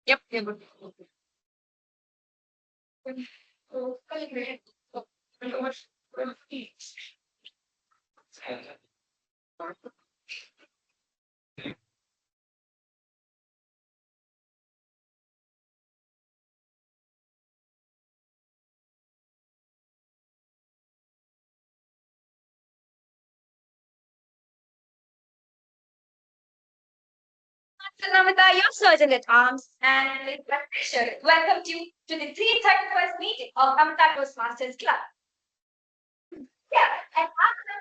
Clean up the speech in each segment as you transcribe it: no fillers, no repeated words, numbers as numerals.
Yep, you're good. So, Namita, your surgeon at arms, and it's my pleasure to welcome you to the 331st meeting of Amrita Toastmasters Club. Yeah, and after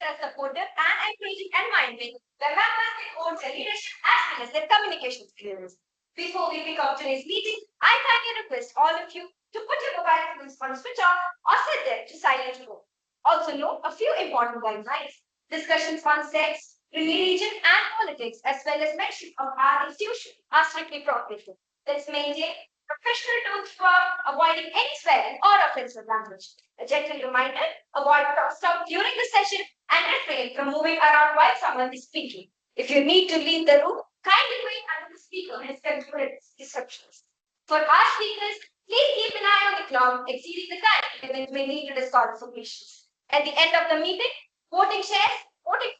a supportive and encouraging environment, the members can own their leadership as well as their communication skills. Before we pick up today's meeting, I kindly request all of you to put your mobile phones on switch off or set them to silent mode. Also note a few important guidelines. Discussions on sex, religion, and politics, as well as mention of our institution, are strictly prohibited. Let's maintain professional tone throughout, avoiding any swearing or offensive language. A gentle reminder, avoid stop during the session and refrain from moving around while someone is speaking. If you need to leave the room, kindly wait until the speaker has concluded his instructions. For our speakers, please keep an eye on the clock. Exceeding the time limit may lead to disqualifications. At the end of the meeting, voting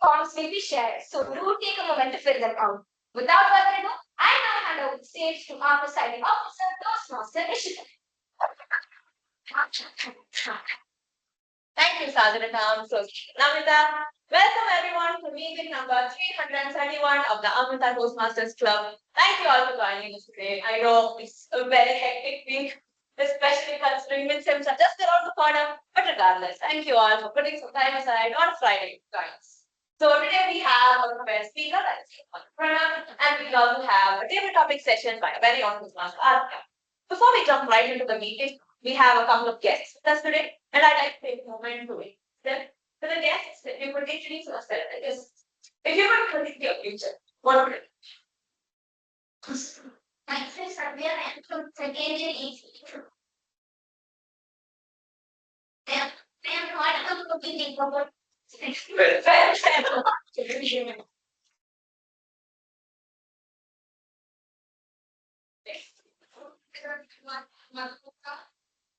forms will be shared, so do take a moment to fill them out. Without further ado, I now hand over the stage to our presiding officer, Toastmaster Ishita. Thank you, Sergeant at Arms Amrita. Welcome everyone to meeting number 331 of the Amrita Toastmasters Club. Thank you all for joining us today. I know it's a very hectic week, especially considering midterms are just around the corner. But regardless, thank you all for putting some time aside on a Friday to join us. So today we have a prepared speaker, that is Pranav, and we also have a table topic session by a very own Toastmaster Arthur. Before we jump right into the meeting, we have a couple of guests with us today, and I'd like to take a moment to introduce them. To the guests, if you could introduce yourself, if you could predict your future, what would it be? Myself, Sadhya, I am from second year EC. I am not from cooking about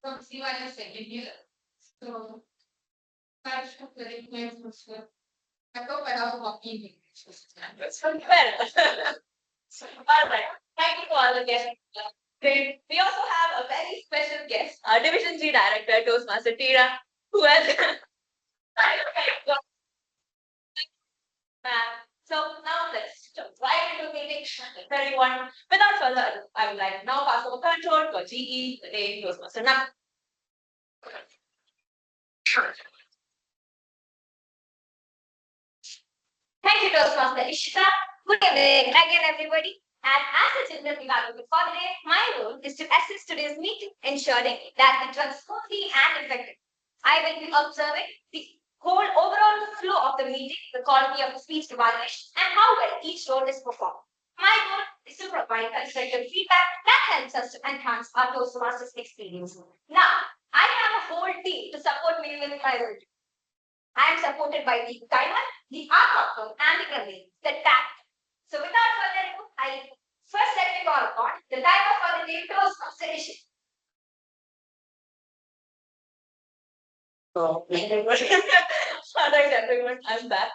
from CYS second year. So, that's very nice. I hope I have a walking English. Well, all right. Thank you to all the guests. Great. We also have a very special guest, our Division G Director, Toastmaster Tira, who has. So now let's jump right into the meeting. Everyone, without further ado, I would like to now pass over control to our GE, the day Toastmaster now. Thank you, Toastmaster Ishita. Good evening again, everybody. And as the children evaluated for the day, my role is to assist today's meeting, ensuring that it runs smoothly and effectively. I will be observing the whole overall flow of the meeting, the quality of the speech evaluation, and how well each role is performed. My goal is to provide constructive feedback that helps us to enhance our Toastmasters experience. Now, I have a whole team to support me with my role. I am supported by the timer, the art outcome, and the convey, the tap. So without further ado, I first let me call upon the timer for the day Toastmaster issue. So, thanks everyone. I'm back.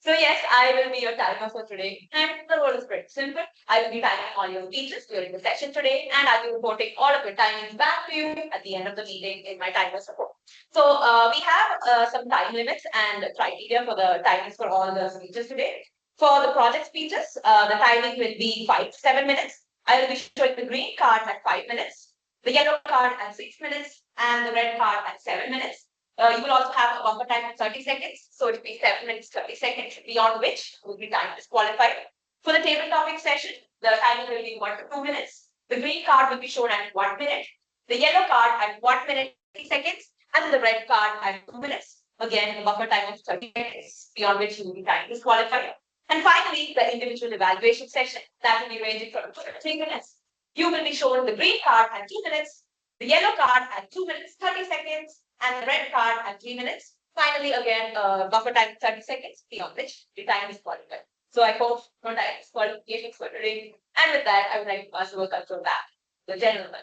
So yes, I will be your timer for today, and the role is pretty simple. I will be timing all your speeches during the session today, and I'll be reporting all of your timings back to you at the end of the meeting in my timer support. So we have some time limits and criteria for the timings for all the speeches today. For the project speeches, the timing will be 5 to 7 minutes. I will be showing the green card at 5 minutes, the yellow card at 6 minutes, and the red card at 7 minutes. You will also have a buffer time of 30 seconds. So it will be 7 minutes, 30 seconds, beyond which will be time disqualified. For the table topic session, the timing will be 1 to 2 minutes. The green card will be shown at 1 minute. The yellow card at 1 minute, 30 seconds, and the red card at 2 minutes. Again, the buffer time of 30 seconds, beyond which you will be time disqualified. And finally, the individual evaluation session that will be ranging from 2 to 3 minutes. You will be shown the green card at 2 minutes, the yellow card at 2 minutes, 30 seconds, and the red card at 3 minutes. Finally, again, buffer time 30 seconds, beyond which the time is qualified. So I hope no times qualifications for today. And with that, I would like to pass the work control back to the gentleman.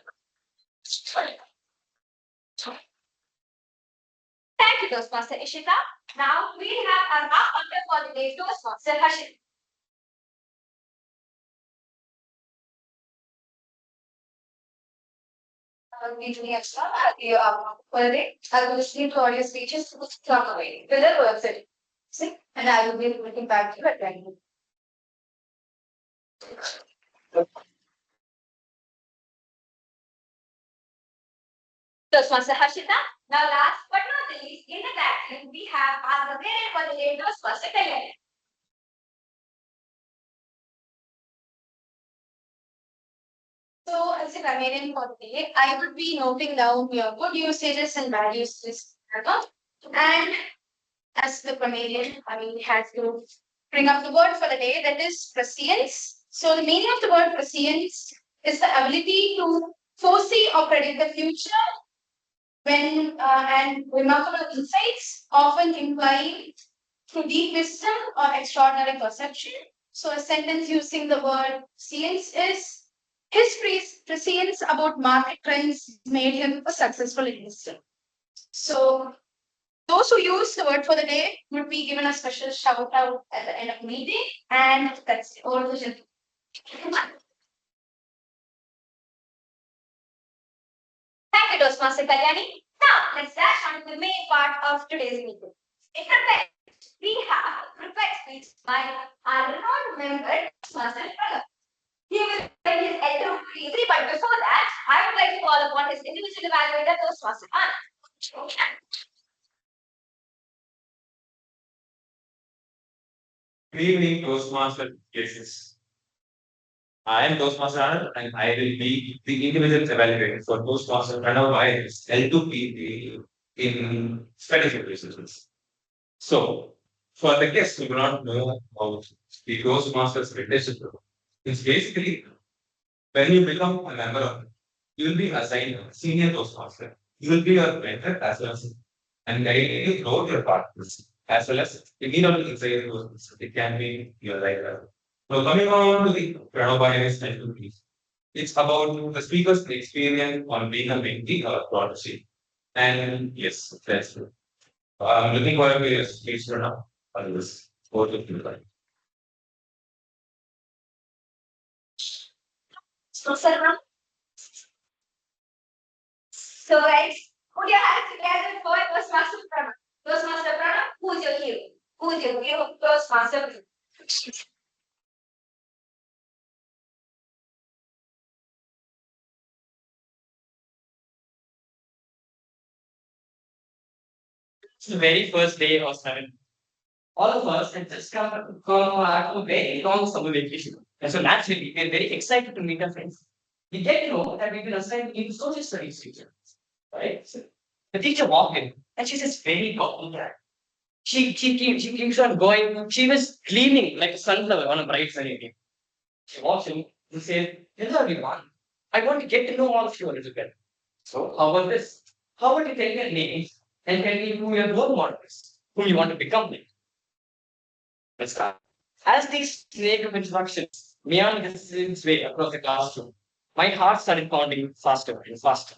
Thank you, Toastmaster Ishita. Now we have our after for the day Toastmaster Harshit. Usually extra for the day. I will listen to all your speeches to talk away. With the website. See? And I will be looking back to you at 20. Toastmaster Harshita. Now last but not the least, in the gathering, we have our variant for the day Toastmaster Kalyan. So, as a grammarian for the day, I would be noting down your good usages and bad usages. And as the grammarian, has to bring up the word for the day, that is prescience. So, the meaning of the word prescience is the ability to foresee or predict the future when and remarkable insights, often implying through deep wisdom or extraordinary perception. So, a sentence using the word prescience is his prescience about market trends made him a successful investor. So, those who use the word for the day would be given a special shout out at the end of the meeting, and that's all the gentlemen. Thank you, Toastmaster Kalyani. Now, let's dash on to the main part of today's meeting. In fact, we have a prepared speech by our renowned member, Toastmaster Pranav. He will bring his L2 3, but before that, I would like to call upon his individual evaluator, Toastmaster Anand. Good evening, Toastmaster cases. I am Toastmaster Anand and I will be the individual evaluator for Toastmaster Pranav by L2P in strategic businesses. So, for the guests who do not know about the Toastmasters apprenticeship, it's basically when you become a member of it, you will be assigned a senior Toastmaster. You will be your mentor as well as and guiding you throughout your partners as well as you need not inside those. It can be your life. So coming on to the Pranobhay's activities, it's about the speaker's experience on being a mentee or protege. And yes, that's true. I'm looking forward to your speech now. Others, both of you. So, guys, put your hands together for Toastmaster Pranav. Toastmaster Pranav, who's your hero? Who's your hero? Toastmaster Pranav. It's the very first day of 7. All of us had just come back from a very long summer vacation. And so naturally, we're very excited to meet our friends. We get to know that we've been assigned into social studies teacher. Right? So the teacher walked in and she's this very cocky guy. She keeps on going. She was gleaming like a sunflower on a bright sunny day. She walks in and says, hello everyone. I want to get to know all of you a little bit. So how about this? How about you tell me your names and tell me who your role model is, whom you want to become like? Let's start. As these snake of instructions meandered its way across the classroom, my heart started pounding faster and faster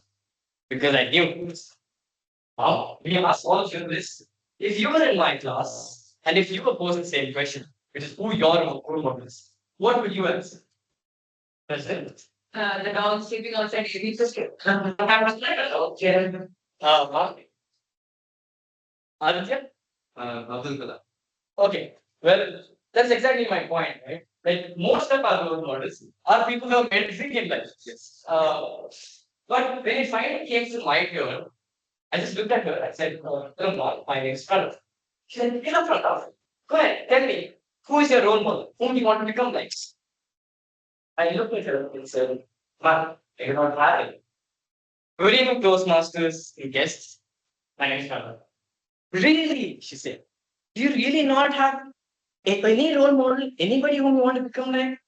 because I knew this. Wow, we asked all of you this. If you were in my class and if you were posed the same question, which is who your role model is, what would you answer? President. The dog sleeping outside needs to sleep. Mark. Aditya? Abdul Kalam. Okay. Well, that's exactly my point, right? Like most of our role models are people who have made it big in life. Yes. But when it finally came to my turn, I just looked at her. I said, my name is Pranav. She said, enough, Pranav. Go ahead, tell me, who is your role model? Whom do you want to become like? I looked at her and said, man, I do not have it. Good evening, Toastmasters and guests. My name is Pranav. Really? She said. Do you really not have any role model, anybody whom you want to become like?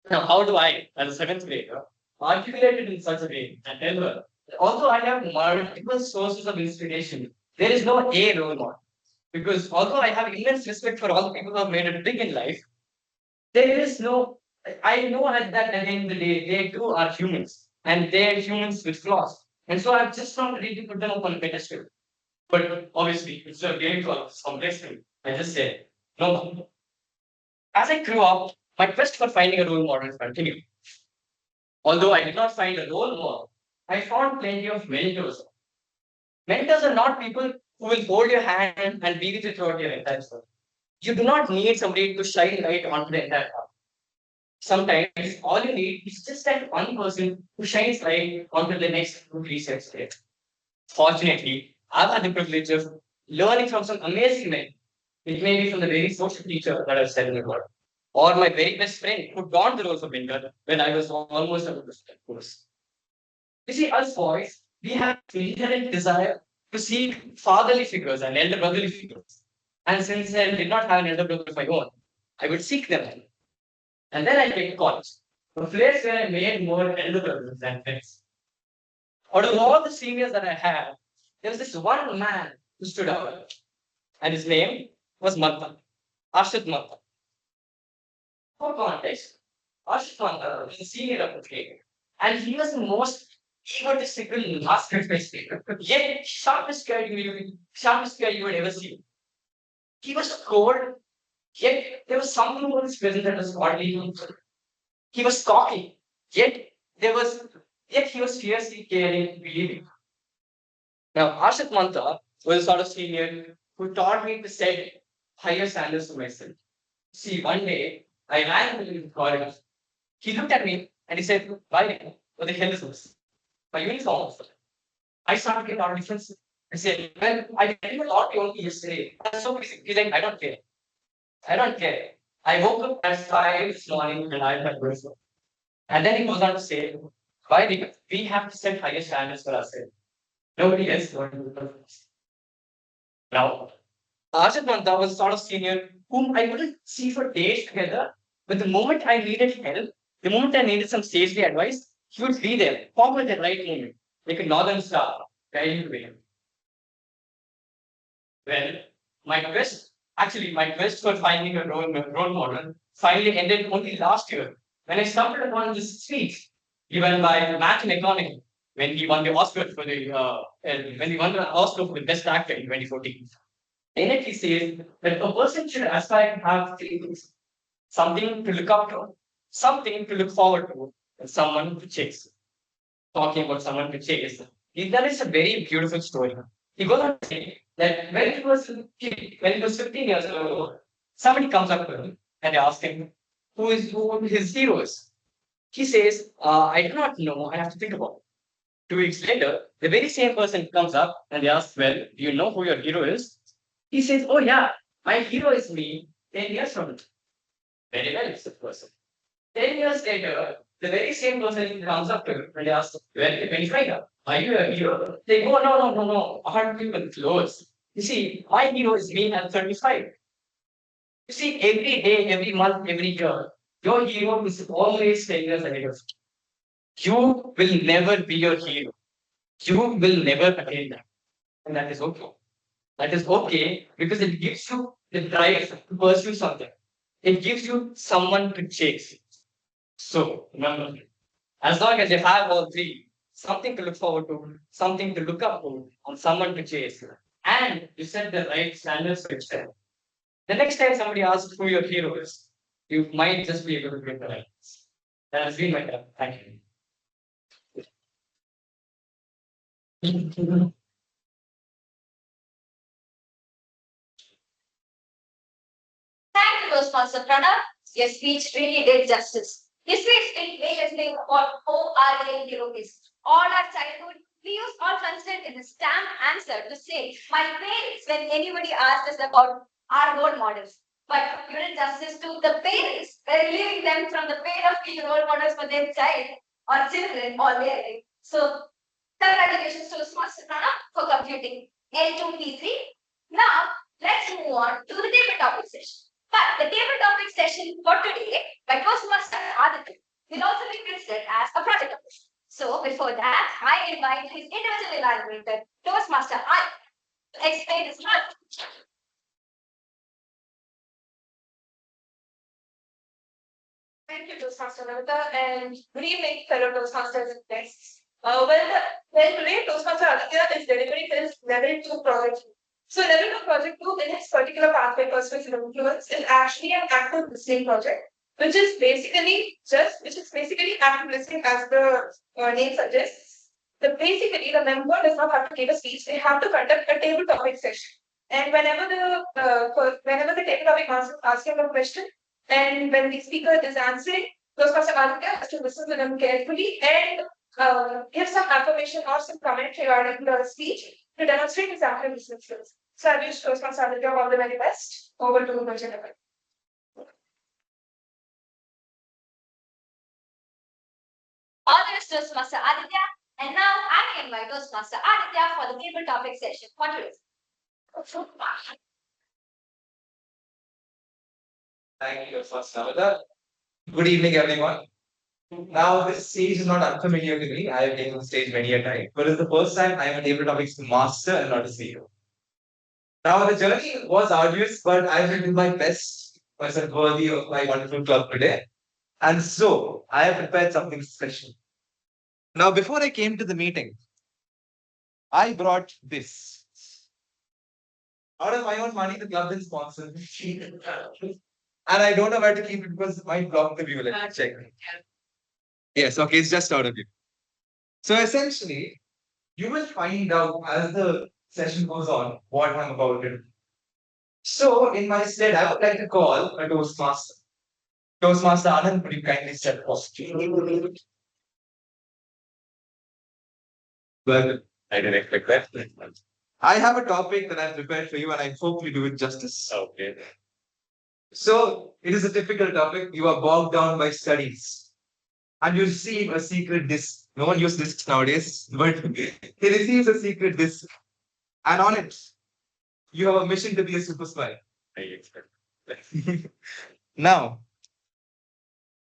Now, how do I, as a seventh grader, articulate it in such a way and tell her, although I have multiple sources of inspiration, there is no A role model. Because although I have immense respect for all the people who have made it big in life, There is no, I know at that at the end of the day, they too are humans and they are humans with flaws. And so I'm just not ready to put them up on a pedestal. But obviously, instead of getting to some pedestal, I just said, no. As I grew up, my quest for finding a role model continued. Although I did not find a role model, I found plenty of mentors. Mentors are not people who will hold your hand and be with you throughout your entire story. You do not need somebody to shine light onto the entire path. Sometimes all you need is just that one person who shines light onto the next 2 3 steps there. Fortunately, I've had the privilege of learning from some amazing men. It may be from the very social teacher that I've said in the word, or my very best friend who donned the role of mentor when I was almost out of the course. You see, us boys, we have inherent desire to seek fatherly figures and elder brotherly figures. And since I did not have an elder brother of my own, I would seek them. And then I came to college, a place where I made more elder brothers than friends. Out of all the seniors that I had, there was this one man who stood out, and his name was Mantha, Ashit Mantha. For context, Ashit Mantha was a senior of the grade, and he was the most egotistical, narcissistic, yet sharpest guy you would ever see. He was cold, yet there was something about his presence that was oddly meaningful. He was cocky, yet there was yet he was fiercely caring, believing. Now, Ashit Mantha was a sort of senior who taught me to set higher standards for myself. See, one day I ran into the corridor. He looked at me and he said, "Why? What the hell is this? My uniform." I started getting out of defense. I said, "Well, I did a lot only yesterday. That's so busy." He's like, "I don't care. I don't care. I woke up at 5 this morning and I had breakfast." And then he goes on to say, "Why? Because we have to set higher standards for ourselves. Nobody else is going to do it." Now, Arjun Manta was a sort of senior whom I wouldn't see for days together, but the moment I needed help, the moment I needed some sagely advice, he would be there, pop at the right moment, like a northern star, guiding the way. Well, my quest for finding a role model finally ended only last year when I stumbled upon this speech given by Matthew McConaughey when he won the Oscar for the Best Actor in 2014. In it, he says that a person should aspire to have 3 things: something to look up to, something to look forward to, and someone to chase. Talking about someone to chase, that is a very beautiful story. He goes on to say that when he was 15 years old, somebody comes up to him and they ask him who his hero is. He says, "I do not know. I have to think about it." 2 weeks later, the very same person comes up and they ask, "Well, do you know who your hero is?" He says, "Oh yeah, my hero is me 10 years from now." Very well, it's the person. 10 years later, the very same person comes up to him and asks, "Well, 25 now, are you a hero?" They go, "No, no, no, no, aren't even close. You see, my hero is me at 35. You see, every day, every month, every year, your hero is always 10 years ahead of you. You will never be your hero. You will never attain that. And that is okay. That is okay because it gives you the drive to pursue something. It gives you someone to chase. So remember, as long as you have all three, something to look forward to, something to look up to, and someone to chase, and you set the right standards for yourself. The next time somebody asks who your hero is, you might just be able to get the right answer. That has been my time. Thank you. Thank you, Toastmaster Pranab. Your speech really did justice. Your speech did make us think about who our real hero is. All our childhood, we used all constant in the stamp answer to say, "My parents," when anybody asked us about our role models. But you did justice to the parents, relieving them from the pain of being role models for their child or children or their life. So, congratulations to Toastmaster Pranab for completing L2P3. Now, let's move on to the table topic session. But the table topic session for today by Toastmaster Aditya will also be considered as a project topic. So before that, I invite his individual evaluator, Toastmaster Aditya, to explain his project. Thank you, Toastmaster Amrita, and good evening, fellow Toastmasters and guests. Today Toastmaster Aditya is delivering his level 2 project. So level 2 project 2 in his particular pathway persuasive influence is actually an active listening project, which is basically active listening as the name suggests. The member does not have to give a speech; they have to conduct a table topic session. And whenever the table topic master is asking a question, and when the speaker is answering, Toastmaster Aditya has to listen to them carefully and give some affirmation or some comment regarding the speech to demonstrate his active listening skills. So I wish Toastmaster Aditya all the very best. Over to Virginia. All the best, Toastmaster Aditya. And now I invite Toastmaster Aditya for the table topic session. What do you Thank you, first Amrita. Good evening, everyone. Now, this stage is not unfamiliar to me. I have been on stage many a time, but it's the first time I am a table topics master and not a CEO. Now, the journey was arduous, but I will do my best, myself worthy of my wonderful club today. And so, I have prepared something special. Now, before I came to the meeting, I brought this. Out of my own money, the club didn't sponsor me. And I don't know where to keep it because it might block the view. Let me check. Yes, okay, it's just out of view. So essentially, you will find out as the session goes on what I'm about to do. So, in my stead, I would like to call a Toastmaster. Toastmaster Anand, could you kindly step forward? Well, I didn't expect that. I have a topic that I've prepared for you, and I hope you do it justice. Okay. So, it is a typical topic. You are bogged down by studies, and you receive a secret disc. No one uses discs nowadays, but he receives a secret disc, and on it, you have a mission to be a super spy. I expect that. Now,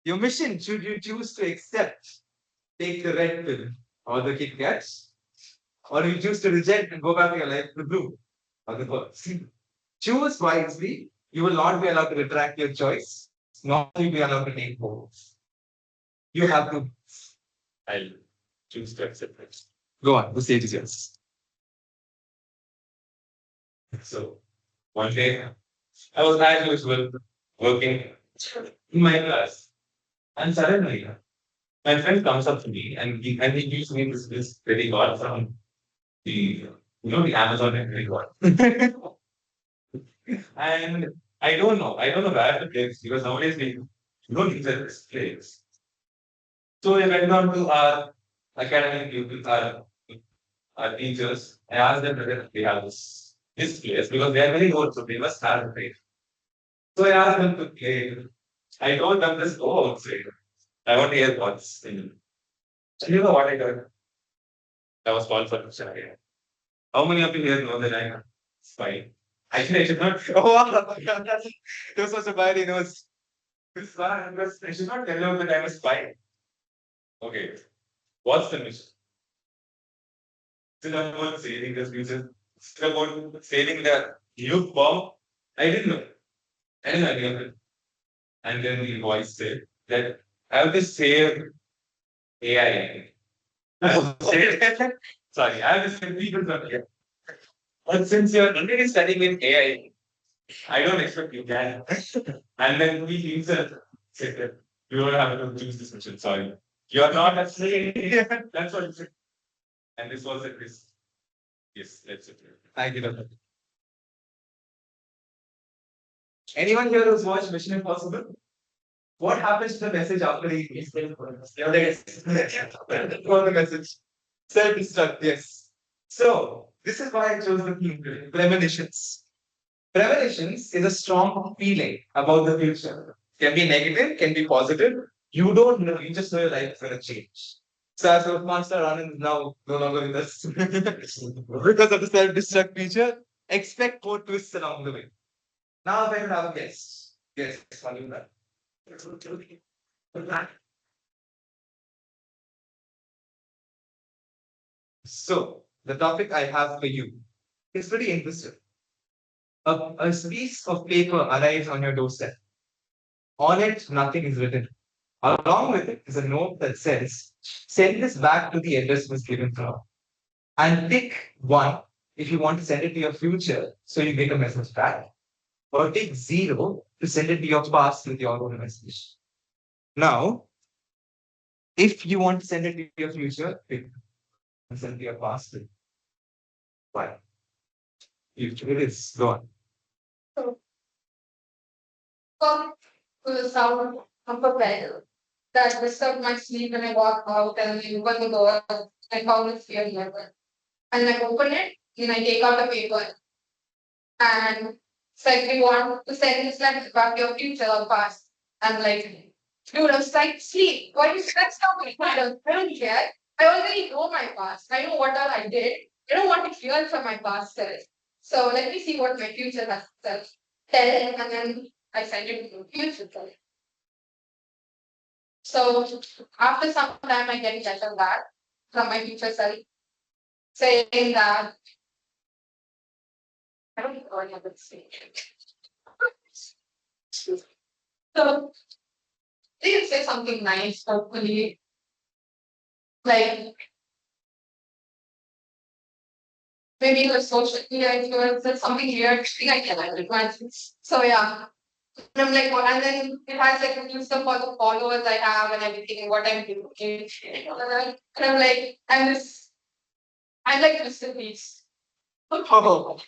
your mission, should you choose to accept, take the red pill or the Kit Kats, or you choose to reject and go back to your life the blue or the birds. Choose wisely. You will not be allowed to retract your choice, nor will you be allowed to take more. You have to. I'll choose to accept it. Go on, the stage is yours. So, one day, I was as usual working in my class, and suddenly, my friend comes up to me and he gives me this credit card from the the Amazon credit card. And I don't know where to place because nowadays we don't use this place. So I went on to our academic people, our teachers. I asked them whether they have this place because they are very old, so they must have the place. So I asked them to play. I told them this go outside. I want to hear what's in. So you know what I did? I was called for a question again. How many of you here know that I'm a spy? Actually, I should not. Oh, wow. This was a bad, knows. I should not tell you that I'm a spy. Okay. What's the mission? Still about sailing the future. Still about sailing the nuke bomb. I didn't know. I didn't know any of it. And then the voice said that I have to save AI. Sorry, I have to save people from here. But since you're already studying in AI, I don't expect you can. And then we himself said that you don't have to choose this mission. Sorry. You're not a slave. That's what he said. And this was a quiz. Yes, that's it. Thank you, Doctor. Anyone here who's watched Mission Impossible? What happens to the message after he the message? Self-destruct, yes. So, this is why I chose the theme today, premonitions. Premonitions is a strong feeling about the future. Can be negative, can be positive. You don't know, you just know your life is going to change. So, as Master Anand is now no longer with us because of the self-destruct feature, expect more twists along the way. Now, if I could have a guess. Yes, one of that. So, the topic I have for you is pretty interesting. A piece of paper arrives on your doorstep. On it, nothing is written. Along with it is a note that says, send this back to the address was given from. And tick 1 if you want to send it to your future, so you get a message back. Or tick 0 to send it to your past with your own message. Now, if you want to send it to your future, tick and send it to your past. Why? It is gone. Come to the sound of a bell that disturbed my sleep when I walked out and I opened the door. I found it here never. And I open it and I take out a paper and it's like we want to send this letter about your future or past. I'm like, dude, I'm trying to sleep. Why you stressed out me? I don't care. I already know my past. I know what all I did. I don't want to hear from my past self. So let me see what my future has self tell and then I send it to the future self. So after some time I get a letter back from my future self saying that I don't know what I would say. So they can say something nice, hopefully. Like maybe the social media influencer, something weird thing I cannot imagine. So yeah. And I'm like, and then it has like a list of all the followers I have and everything, what I'm doing. And I'm like, I'm like Mr. Beast. Oh,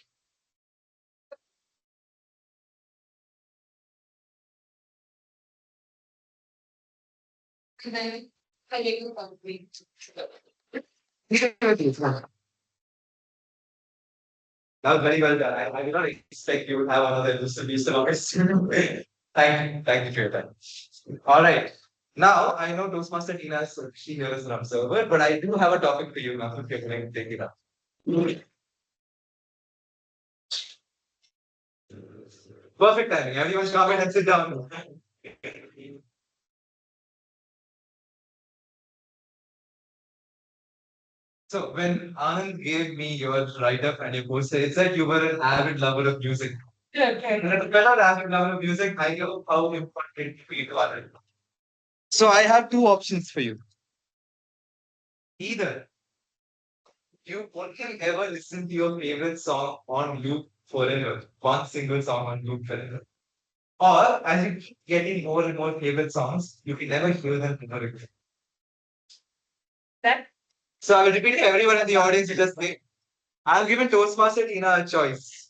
And then I make a complete. that was very well done. I did not expect you would have another distribution of it. Thank you for your time. All right. Now I know Toastmaster Tina is she here as an observer, but I do have a topic for you now. If you're going to take it up. Perfect timing. Everyone come in and sit down. So when Anand gave me your write-up and your poster, it said you were an avid lover of music. Yeah, okay. And as a fellow avid lover of music, I know how important it is to Anand. So I have two options for you. Either you only ever listen to your favorite song on loop forever, one single song on loop forever. Or as you keep getting more and more favorite songs, you can never hear them ever again. That So I will repeat it to everyone in the audience. You just say, I've given Toastmaster Tina a choice.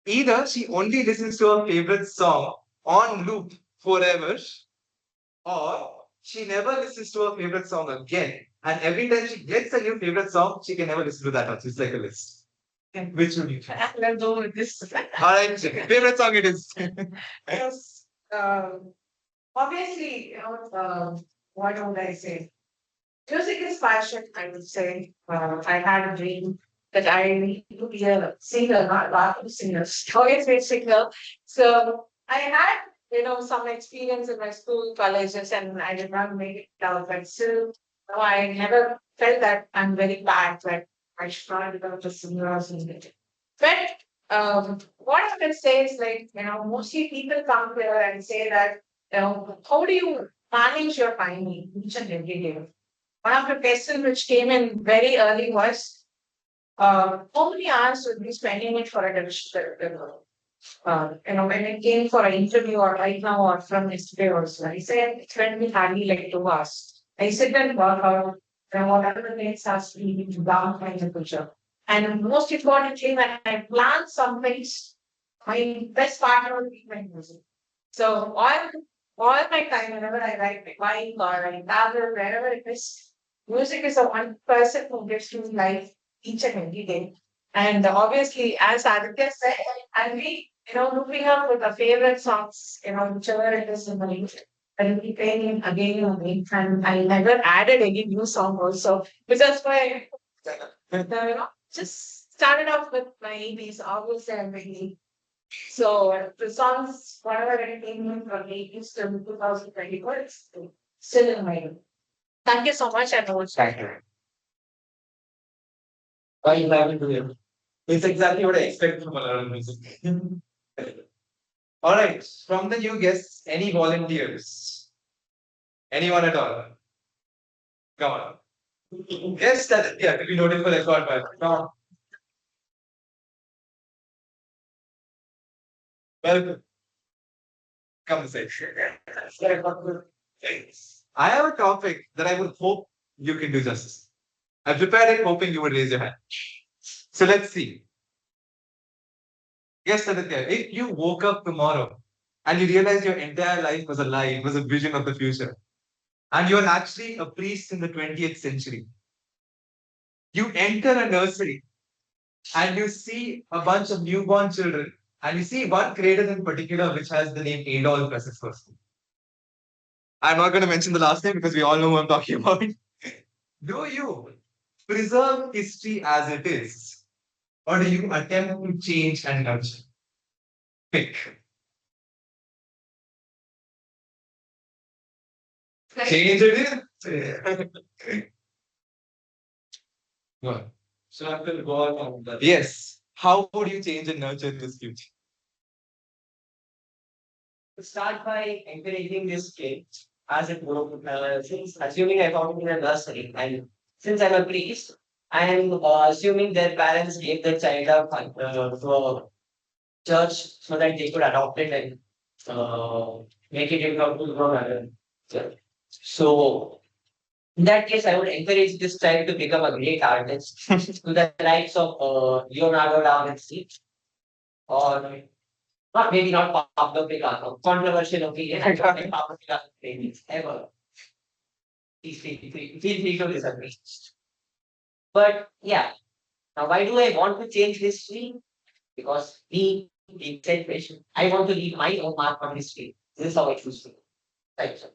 Either she only listens to her favorite song on loop forever, or she never listens to her favorite song again. And every time she gets a new favorite song, she can never listen to that one. So it's like a list. Which would you choose? let's go with this. Alright, favorite song it is. Yes. Obviously, what would I say? Music is passion, I would say. I had a dream that I need to be a singer, not a singer. Always be a singer. So I had, some experience in my school, colleges, and I did not make it out. But still, I never felt that I'm very bad, that I should not become a singer or something. But what I can say is like, mostly people come here and say that, how do you manage your time each and every day? One of the questions which came in very early was, how many hours would be spending it for a division? When it came for an interview or right now or from yesterday also, I said it's going to be hardly like 2 hours. I sit and work out, whatever the next has to be down my temperature. And most importantly, when I plan some things, my best partner would be my music. So all my time, whenever I write my bike or I travel, wherever it is, music is the one person who gives me life each and every day. And obviously, as Aditya said, I'll be, looping up with the favorite songs, whichever it is in the music. I'll be playing it again and again. And I never added any new song also. Which is why, just started off with my EPs, August and May. So the songs, whatever it came in from 80s to 2024, it's still in my head. Thank you so much, and Thank you. Why lovely to hear. It's exactly what I expect from Malayalam music. All right, from the new guests, any volunteers? Anyone at all? Come on. Yes, that yeah, to be noted for record, but come on. Welcome. Come say. I have a topic that I would hope you can do justice. I prepared it hoping you would raise your hand. So let's see. Yes, Aditya, if you woke up tomorrow and you realized your entire life was a lie, it was a vision of the future, and you're actually a priest in the 20th century, you enter a nursery and you see a bunch of newborn children, and you see one cradle in particular which has the name Adolf as its first name. I'm not going to mention the last name because we all know who I'm talking about. Do you preserve history as it is, or do you attempt to change and nurture? Pick. Change it in. Go on. So I will go on that. Yes. How would you change and nurture this future? Start by encouraging this kid as it grows. Since assuming I found it in a nursery, and since I'm a priest, I am assuming their parents gave the child up to a church so that they could adopt it and make it into a full-grown adult. So in that case, I would encourage this child to become a great artist to the likes of Leonardo da Vinci, or not maybe not Pablo Picasso. Controversial opinion. I don't like Pablo Picasso paintings ever. Feel free to disagree. But yeah, now why do I want to change history? Because being selfish, I want to leave my own mark on history. This is how I choose to do. Thank you.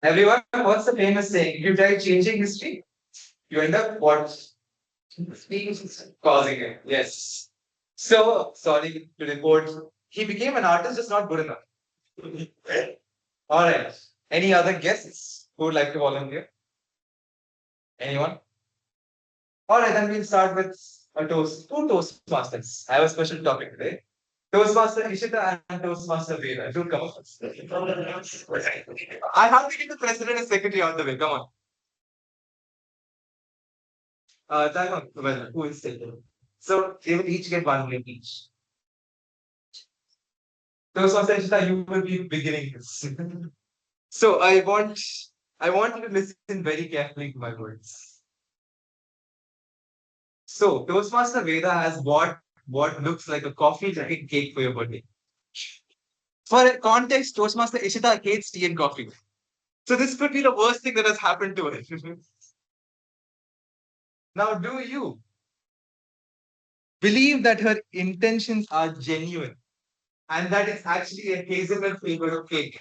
Everyone, what's the famous saying? If you try changing history, you end up what? Causing it. Yes. So, sorry to report, he became an artist, just not good enough. All right. Any other guests who would like to volunteer? Anyone? All right, then we'll start with a toast. Two Toastmasters. I have a special topic today. Toastmaster Ishita and Toastmaster Veda. Do come on. I have to get the president and secretary out the way. Come on. Time on. Well, who is taking? So they will each get 1 minute each. Toastmaster Ishita, you will be beginning this. So I want you to listen very carefully to my words. So Toastmaster Veda has bought what looks like a coffee drinking cake for your birthday. For context, Toastmaster Ishita hates tea and coffee. So this could be the worst thing that has happened to her. Now, do you believe that her intentions are genuine and that it's actually a hazelnut flavored cake?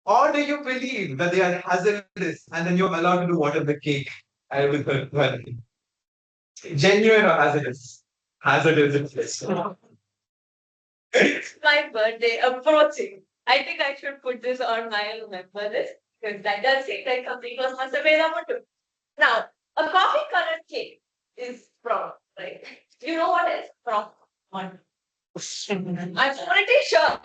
Or do you believe that they are hazardous and then you're allowed to do whatever the cake with her? Well, genuine or hazardous? Hazardous. It's my birthday approaching. I think I should put this on my remember this because that does seem like something was must have made up to. Now, a coffee colored cake is from, right? You know what is from? One. I'm pretty sure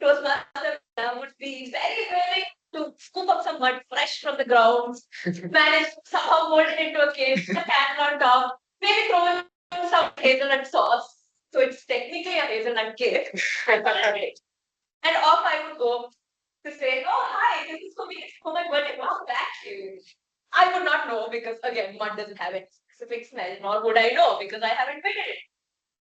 Toastmaster would be very willing to scoop up some mud fresh from the ground, manage somehow mold it into a cake, put a can on top, maybe throw in some hazelnut sauce. So it's technically a hazelnut cake. And off I would go to say, oh, hi, this is for me. It's for my birthday. Wow, thank you. I would not know because, again, mud doesn't have any specific smell, nor would I know because I haven't figured it.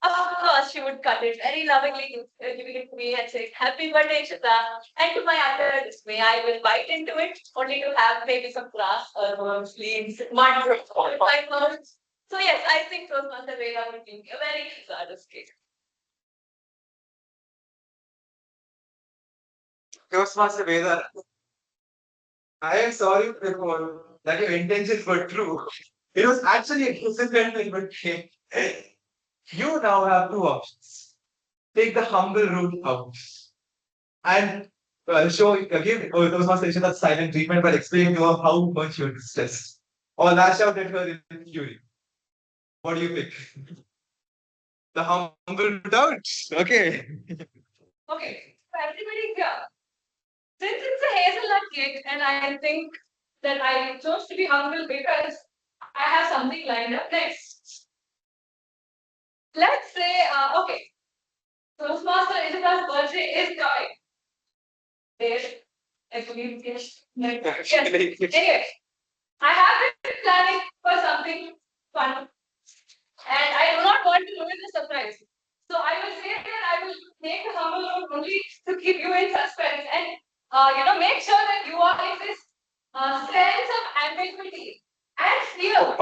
Of course, she would cut it very lovingly, giving it to me and saying, happy birthday, Shita. And to my utter dismay, I will bite into it, only to have maybe some grass, herbs, leaves, mud, my mouth. So yes, I think Toastmaster Veda would be a very hazardous cake. Toastmaster Veda, I am sorry to report that your intentions were true. It was actually a hazelnut flavored cake. You now have two options. Take the humble route out and give Toastmaster Isha that silent treatment by explaining to her how much you're distressed. Or lash out at her in fury. What do you pick? The humble route out. Okay. Okay. everybody here. Since it's a hazelnut cake, and I think that I chose to be humble because I have something lined up next. Let's say, okay, Toastmaster Isabel's birthday is coming. There, I believe, yes. Yes. Anyway, I have been planning for something fun, and I do not want to ruin the surprise. So I will say that I will make a humble note only to keep you in suspense and make sure that you are in this sense of ambiguity and fear.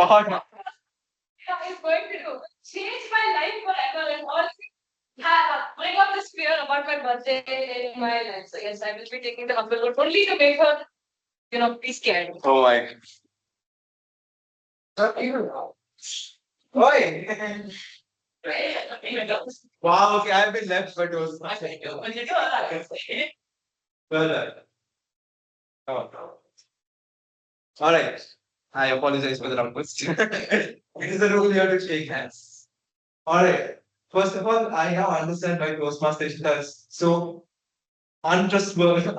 Is going to do change my life forever and all bring up this fear about my birthday in my life. So yes, I will be taking the humble note only to make her, be scared. Oh my. Oi! Wow, okay, I've been left for Toastmasters. Well, oh. All right. I apologize for the wrong question. It is the rule here to shake hands. All right. First of all, I now understand why Toastmasters does so untrustworthy,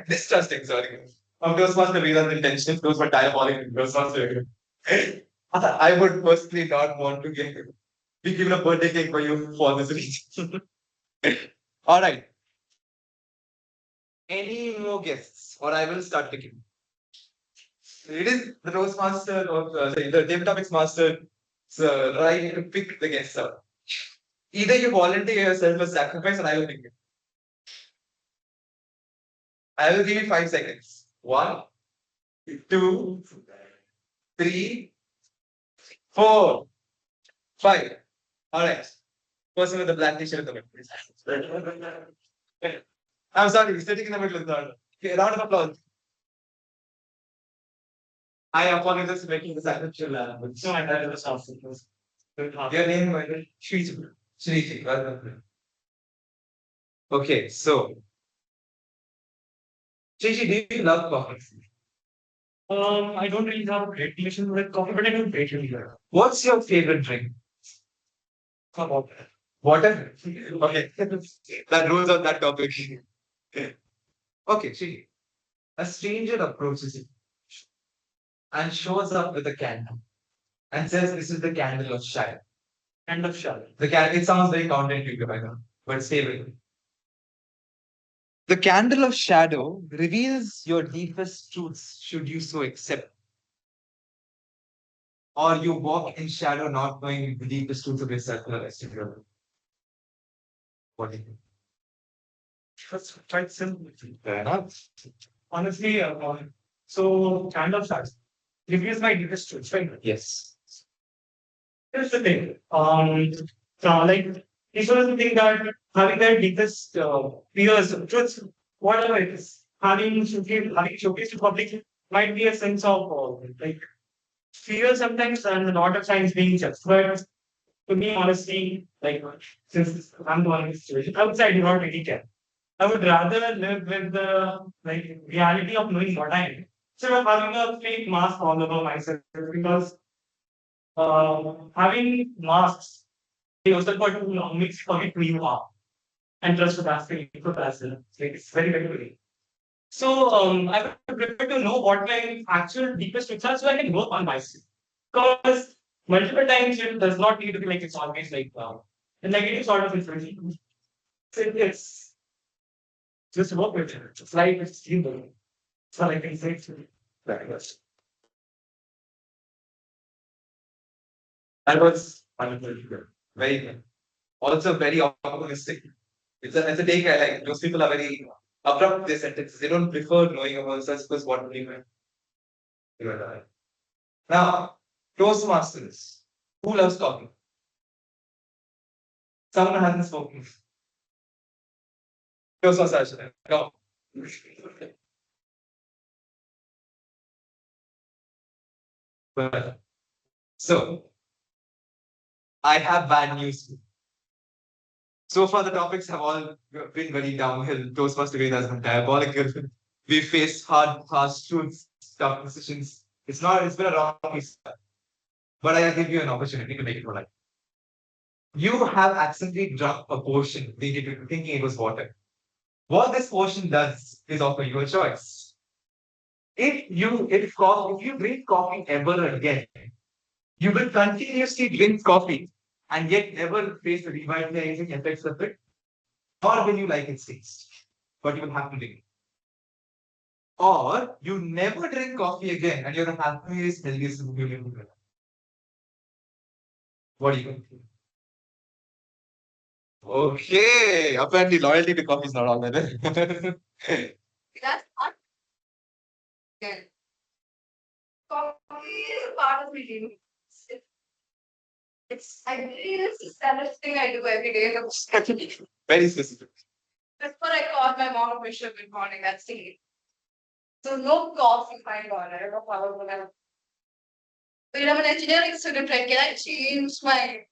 distrusting, sorry, of Toastmaster Veda's intention. Those were diabolical Toastmaster. I would personally not want to be given a birthday cake by you for this reason. All right. Any more guests, or I will start picking. It is the Toastmaster or the table topics master right to pick the guests up. Either you volunteer yourself as sacrifice, or I will pick you. I will give you 5 seconds. 1, 2, 3, 4, 5. All right. Person with the black t-shirt in the middle. I'm sorry, he's sitting in the middle of the round. Okay, round of applause. I apologize for making this actual language. So I had this answer. Your name is Shriji. Shriji. Okay, so Shriji, do you love coffee? I don't really have a great relation with coffee, but I do great here. What's your favorite drink? Water. Water? Okay. That rules on that topic. Okay, Shriji. A stranger approaches you and shows up with a candle and says, "This is the candle of shadow." End of shadow. The candle, it sounds very counterintuitive, I know, but stay with me. The candle of shadow reveals your deepest truths, should you so accept. Or you walk in shadow not knowing the deepest truths of yourself for the rest of your life. What do you think? That's quite simple. Fair enough. Honestly, so kind of shadow reveals my deepest truths, right? Yes. Here's the thing. Like people think that having their deepest fears, truths, whatever it is, having showcased to public might be a sense of like fear sometimes and a lot of times being judged. But to me, honestly, like since I'm the one in this situation, I would say I do not really care. I would rather live with the reality of knowing what I am instead of having a fake mask all over myself because having masks they also got too long makes you forget who you are and trust with asking for that. It's very, very good. So I would prefer to know what my actual deepest truths are so I can work on myself. Because multiple times it does not need to be like it's always like a negative sort of information. It's just work with it. It's like it's teamwork. That's all I can say to you. Very good. That was wonderful. Very good. Also very optimistic. It's a take I like. Those people are very abrupt with their sentences. They don't prefer knowing about such because what will you do? Now, Toastmasters. Who loves talking? Someone hasn't spoken. Toastmasters. Go. Well, so I have bad news. So far, the topics have all been very downhill. Toastmaster Vedas has been diabolical. We faced harsh truths, tough decisions. It's been a rocky start. But I give you an opportunity to make it more light. You have accidentally drunk a potion thinking it was water. What this portion does is offer you a choice. If you drink coffee ever again, you will continuously drink coffee and yet never face the revitalizing effects of it, nor will you like its taste. But you will have to drink it. Or you never drink coffee again and you're the happiest, healthiest human in the world. What do you think? Okay, apparently loyalty to coffee is not all that. That's not good. Coffee is a part of my daily. I believe it's the standard thing I do every day. Very specific. Before I call my mom a bishop in morning, that's it. So no coffee, my God. I don't know how I'm gonna. But I'm an engineering student, right? Can I change my?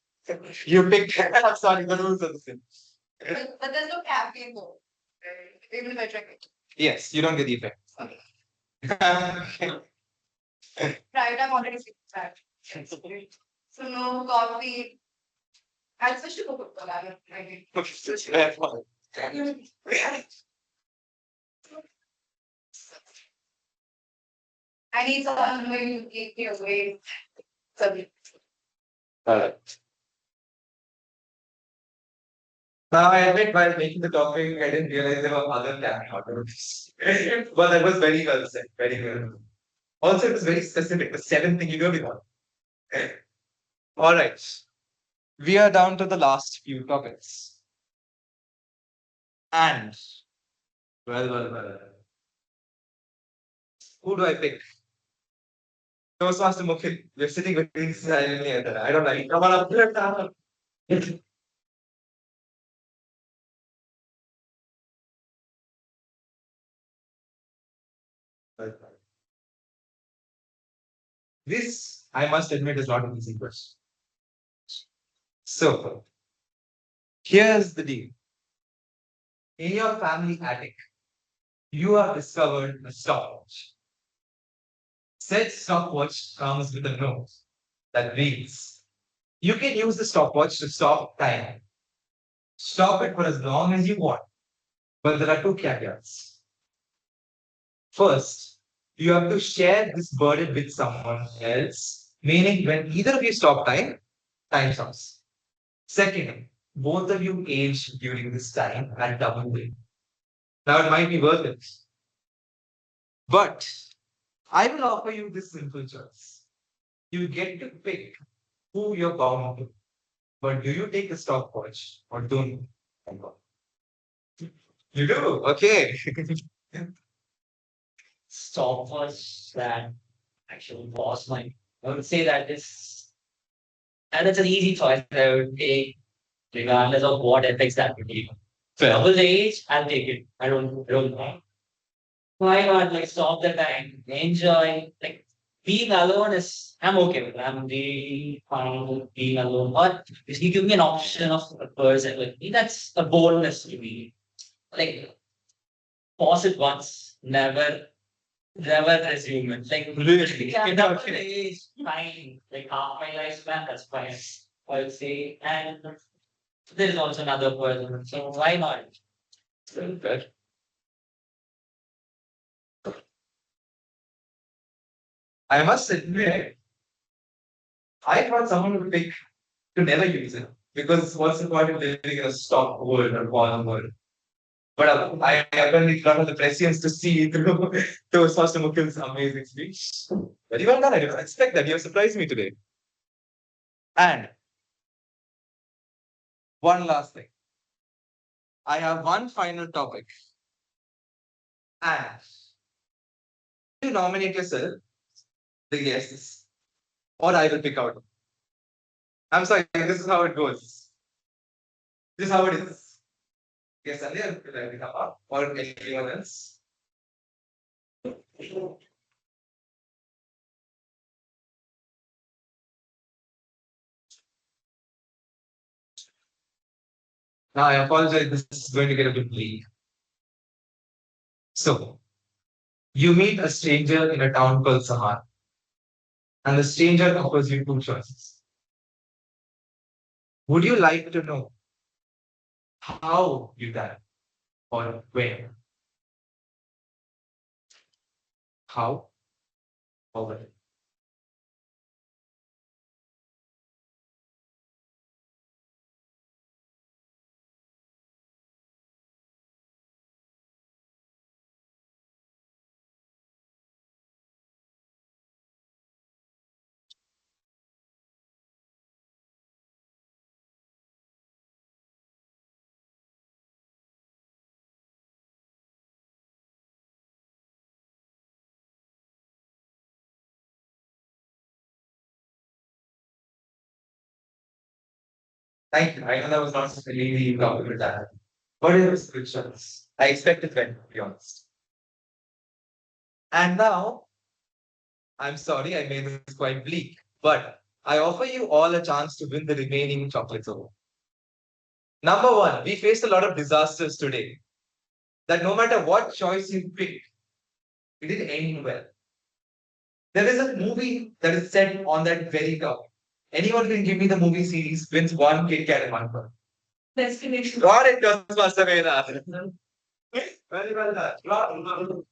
You picked. I'm sorry, the rules are the same. But there's no caffeine though. Even if I drink it. Yes, you don't get the effect. Right, I'm already saying that. So no coffee. I'll switch to Coca-Cola. I need someone who keep me away. So Now, I admit while making the topic, I didn't realize there were other caffeine alternatives. But that was very well said. Very well. Also, it was very specific. The seventh thing you do with one. All right. We are down to the last few topics. And, well. Who do I pick? Toastmaster Mukhil. We're sitting very silently at that. I don't like it. Come on up. This, I must admit, is not an easy question. So, here's the deal. In your family attic, you have discovered a stopwatch. Said stopwatch comes with a note that reads, you can use the stopwatch to stop time. Stop it for as long as you want, but there are two caveats. First, you have to share this burden with someone else, meaning when either of you stop time, time stops. Second, both of you age during this time at double rate. Now it might be worth it. But I will offer you this simple choice. You get to pick who you're bound to. But do you take a stopwatch or don't? You do? Okay. Stopwatch that actually was my. I would say that is, and it's an easy choice that I would take, regardless of what effects that would be. Fair. Double age, I'll take it. I don't know. Why not like stop the time, enjoy, like being alone is I'm okay with it. I'm really fine with being alone. But if you give me an option of a person with me, that's a bonus to me. Like pause it once, never resume it. Like Really? yeah, double age, fine. Like half my lifespan, that's fine. I would say. And there is also another person. So why not? Fair. I must admit, I thought someone would pick to never use it because what's the point of living in a stock world or fallen world? But I apparently not have the prescience to see through Toastmaster Mukhil's amazing speech. Very well done. I didn't expect that. You have surprised me today. And one last thing. I have one final topic. And you nominate yourself, the guests, or I will pick out. I'm sorry, this is how it goes. This is how it is. Yes, and then will I pick up or anyone else? Now I apologize, this is going to get a bit bleak. So, you meet a stranger in a town called Sahar, and the stranger offers you two choices. Would you like to know how you died, or when? How? Or when? Thank you. I know that was not really the compliment I had. But it was good choice. I expected better, to be honest. And now, I'm sorry I made this quite bleak, but I offer you all a chance to win the remaining chocolates over. Number one, we faced a lot of disasters today. That no matter what choice you pick, it didn't end well. There is a movie that is set on that very topic. Anyone can give me the movie series, wins one Kit Kat and one pearl. Destination. Got it, Toastmaster Veda. Very well done.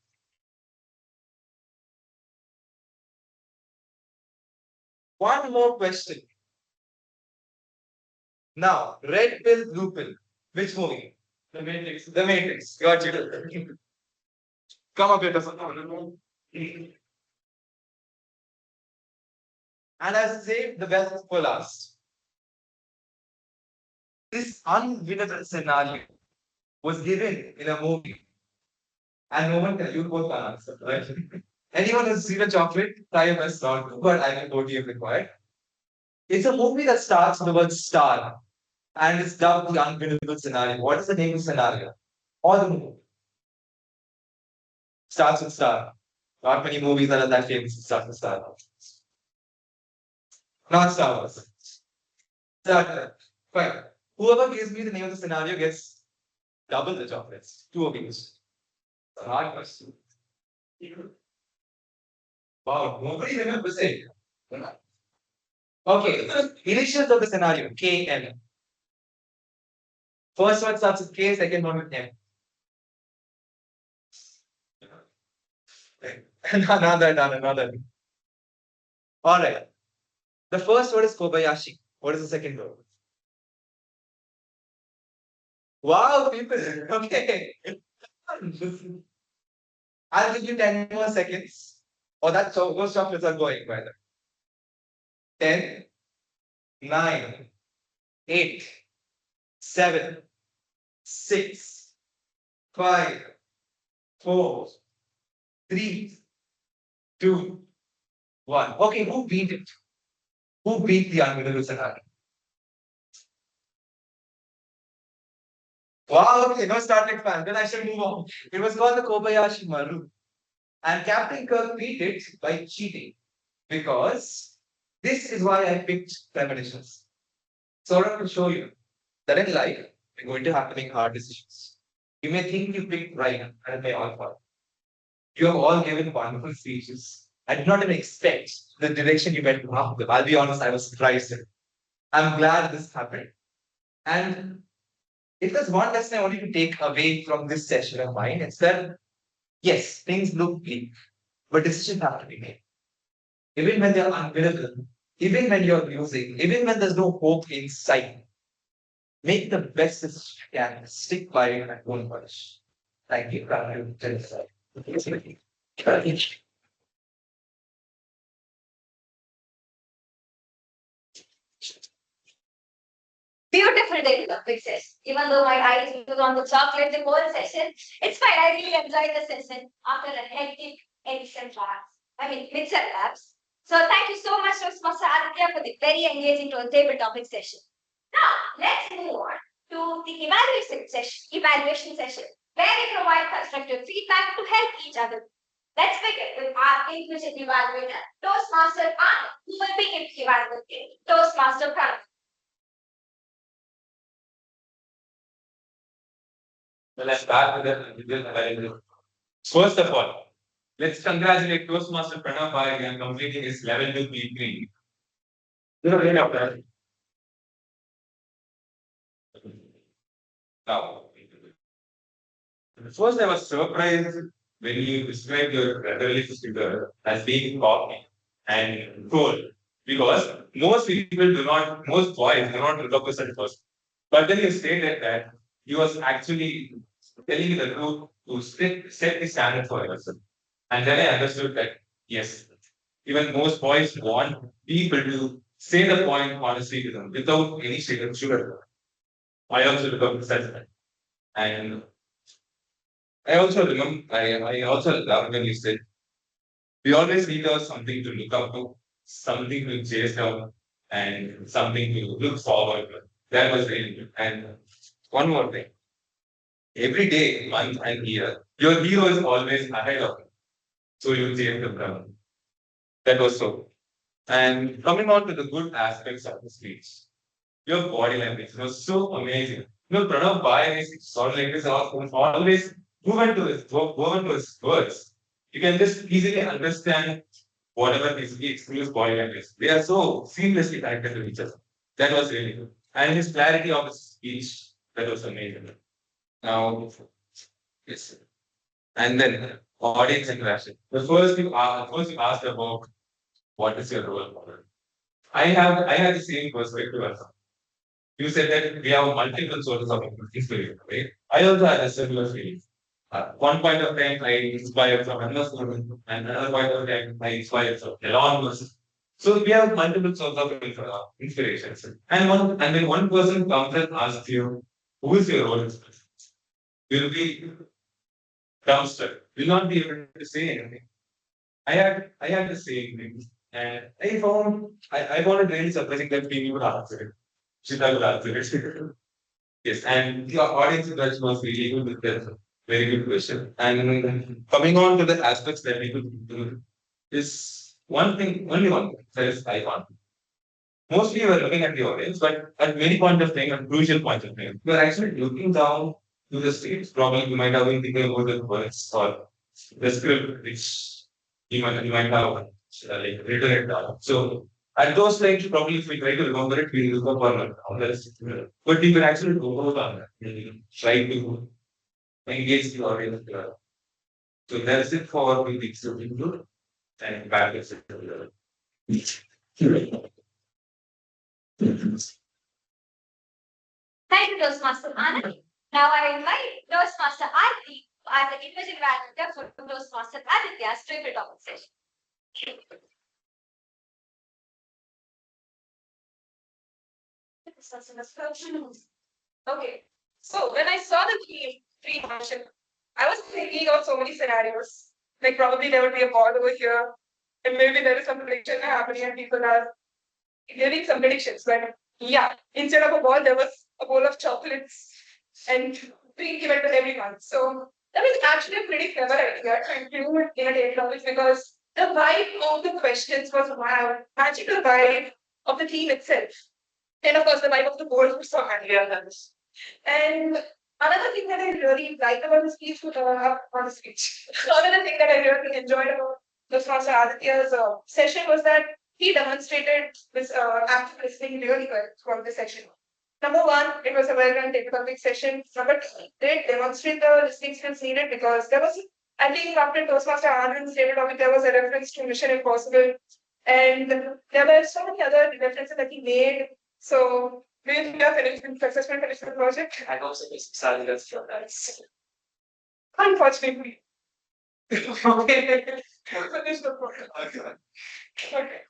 One more question. Now, red pill, blue pill. Which movie? The Matrix. The Matrix. Got you. Come up here, Toastmaster. And I saved the best for last. This unwinnable scenario was given in a movie. And no one can, you both can answer, right? Anyone who's seen a chocolate, try your best not to, but I will vote you if required. It's a movie that starts with the word star and it's dubbed the unwinnable scenario. What is the name of the scenario? Or the movie? Starts with star. Not many movies that are that famous that start with star. Not Star Wars. Star Trek. Fine. Whoever gives me the name of the scenario gets double the chocolates. Two of each. Hard question. Wow, nobody remembers it. Okay, initials of the scenario KM. First one starts with K, second one with M. Another. Alright. The first word is Kobayashi. What is the second word? Wow, people. Okay. I'll give you 10 more seconds. Oh, those chocolates are going, by the way. 10, 9, 8, 7, 6, 5, 4, 3, 2, 1. Okay, who beat it? Who beat the unwinnable scenario? Wow, okay, no Star Trek fan. Then I should move on. It was called the Kobayashi Maru. And Captain Kirk beat it by cheating. Because this is why I picked premonitions. So I want to show you that in life, you're going to have to make hard decisions. You may think you picked right, and it may all fall. You have all given wonderful speeches. I did not even expect the direction you went to half of them. I'll be honest, I was surprised. I'm glad this happened. And if there's one lesson I want you to take away from this session of mine, it's that yes, things look bleak, but decisions have to be made. Even when they're unwinnable, even when you're losing, even when there's no hope in sight, make the best decision you can, stick by it and don't budge. Thank you. Beautiful day, princess. Even though my eyes were on the chocolate the whole session, it's fine. I really enjoyed the session after a hectic Edison class. Mixer labs. So thank you so much, Toastmaster Aditya, for the very engaging table topic session. Now, let's move on to the evaluation session, where we provide constructive feedback to help each other. Let's begin with our individual evaluator, Toastmaster Anand, who will be evaluating Toastmaster Pranav. Well, let's start with the individual evaluation. First of all, let's congratulate Toastmaster Pranav by completing his level 2 P3. Now, First, I was surprised when you described your brotherly sister as being cocky and cold, because most boys do not look up to such a person. But then you stated that he was actually telling you the truth to set the standard for yourself. And then I understood that, yes, even most boys want people to say the point honestly to them without any sugar. I also look up to such. And I also love when you said we always need something to look up to, something to chase down, and something to look forward to. That was really good. And one more thing. Every day, month, and year, your hero is always ahead of you. So you chase them down. That was so good. And coming on to the good aspects of the speech, your body language was so amazing. Pranav by his sort language always woven to his words. You can just easily understand whatever he speaks through his body language. They are so seamlessly connected to each other. That was really good. And his clarity of his speech, that was amazing. Now, yes. And then audience interaction. First you asked about what is your role model. I had the same perspective as well. You said that we have multiple sources of inspiration, right? I also had a similar feeling. One point of time, I inspired from another student, and another point of time, I inspired from Elon Musk. So we have multiple sources of inspirations. And when one person comes and asks you, who is your role model? You'll be dumbstruck. Will not be able to say anything. I had the same thing. And I found it really surprising that people would answer it. Shita would answer it. Yes, and the audience interaction was really good with that. Very good question. And coming on to the aspects that we could do is one thing, only one thing that is eye contact. Mostly you are looking at the audience, but at many point of time, at crucial point of time, you are actually looking down to the stage. Probably you might have been thinking about the words or the script which you might have like written it down. So at those times, probably if we try to remember it, we look up on the list. But you can actually go out on that. You try to engage the audience. So that's it for the weeks of include and back is Thank you, Toastmaster Anand. Now I invite Toastmaster Aditi as the image evaluator for Toastmaster Aditya's triple topic session. Okay. So when I saw the three function, I was thinking of so many scenarios. Like probably there would be a ball over here, and maybe there is some prediction happening, and people are giving some predictions. But yeah, instead of a ball, there was a bowl of chocolates and being given to everyone. So that was actually a pretty clever idea to include in a data topic because the vibe of the questions was wow, magical vibe of the theme itself. And of course, the vibe of the board was so handy. And another thing that I really liked about the speech was on the speech. Another thing that I really enjoyed about the Master Aditya's session was that he demonstrated this active listening really well throughout the session. Number one, it was a well-run topic session. Number two, they demonstrate the listening skills needed because there was, I think, after Toastmaster Anand's data topic, there was a reference to Mission Impossible, and there were so many other references that he made. So, do you think you have successfully finished the project? I also decided that for that. Unfortunately. Okay. Finish the project. Okay.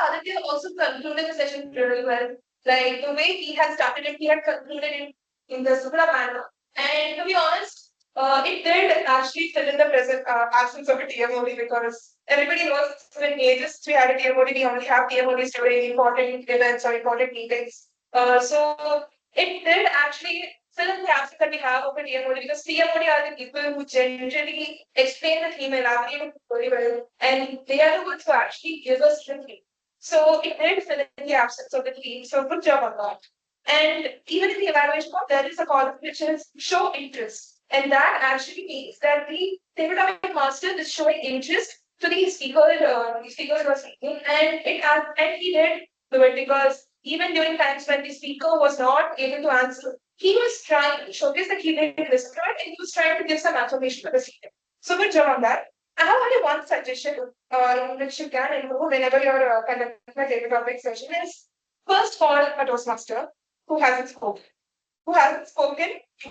Aditya also concluded the session really well. Like the way he had started it, he had concluded it in the similar manner. And to be honest, it did actually fill in the present absence of a TMOD because everybody knows when ages we had a TMOD, we only have TMODs during important events or important meetings. So it did actually fill in the absence that we have of a TMOD because TMOD are the people who generally explain the theme, elaborate it very well, and they are the ones who actually give us the theme. So it did fill in the absence of the theme. So good job on that. And even in the evaluation form, there is a column which is show interest. And that actually means that the tabletop master is showing interest to the speaker who was speaking. And he did do it because even during times when the speaker was not able to answer, he was trying to showcase that he didn't listen to it and he was trying to give some affirmation to the speaker. So good job on that. I have only one suggestion in which you can improve whenever you're conducting a table topic session is first call a Toastmaster who hasn't spoken. Who hasn't spoken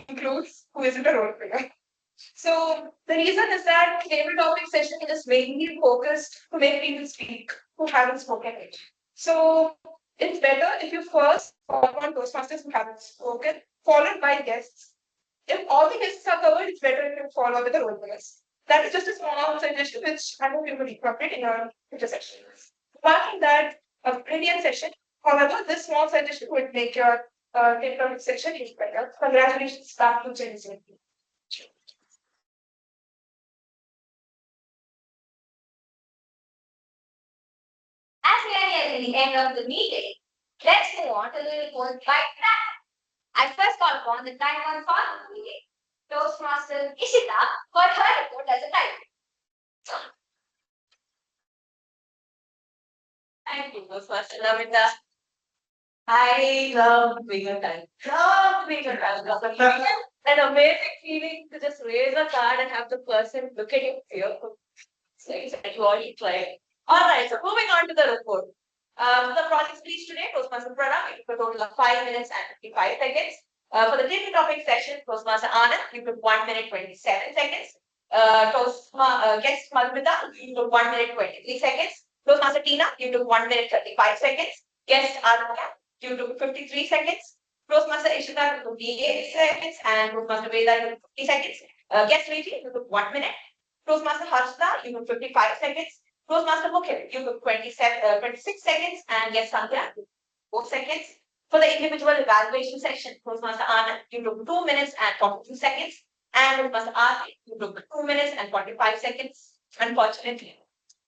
includes who isn't a role player. So the reason is that table topic session is mainly focused to make people speak who haven't spoken it. So it's better if you first call on Toastmasters who haven't spoken, followed by guests. If all the guests are covered, it's better if you follow with the role players. That is just a small suggestion which I hope you will incorporate in your future sessions. Apart from that, a brilliant session. However, this small suggestion would make your table topic session even better. Congratulations, back to Jenny. As we are nearing the end of the meeting, let's move on to the report by track. I first call upon the time on following meeting, Toastmaster Ishita, for her report as a type. Thank you, Toastmaster Amrita. I love being a time. Love being a time. An amazing feeling to just raise a card and have the person look at you. So exactly what you like. All right, so moving on to the report. The project speech today, Toastmaster Pranam, you took a total of 5 minutes and 55 seconds. For the table topic section, Toastmaster Anand, you took 1 minute 27 seconds. Guest Malvita, you took 1 minute 23 seconds. Toastmaster Tina, you took 1 minute 35 seconds. Guest Ananya, you took 53 seconds. Toastmaster Ishita, you took 58 seconds. And Toastmaster Veda, you took 50 seconds. Guest Riti, you took 1 minute. Toastmaster Harshda, you took 55 seconds. Toastmaster Mukhil, you took 26 seconds. And guest Sandhya, 4 seconds. For the individual evaluation section, Toastmaster Anand, you took 2 minutes and 42 seconds. And Toastmaster Aarti, you took 2 minutes and 45 seconds. Unfortunately,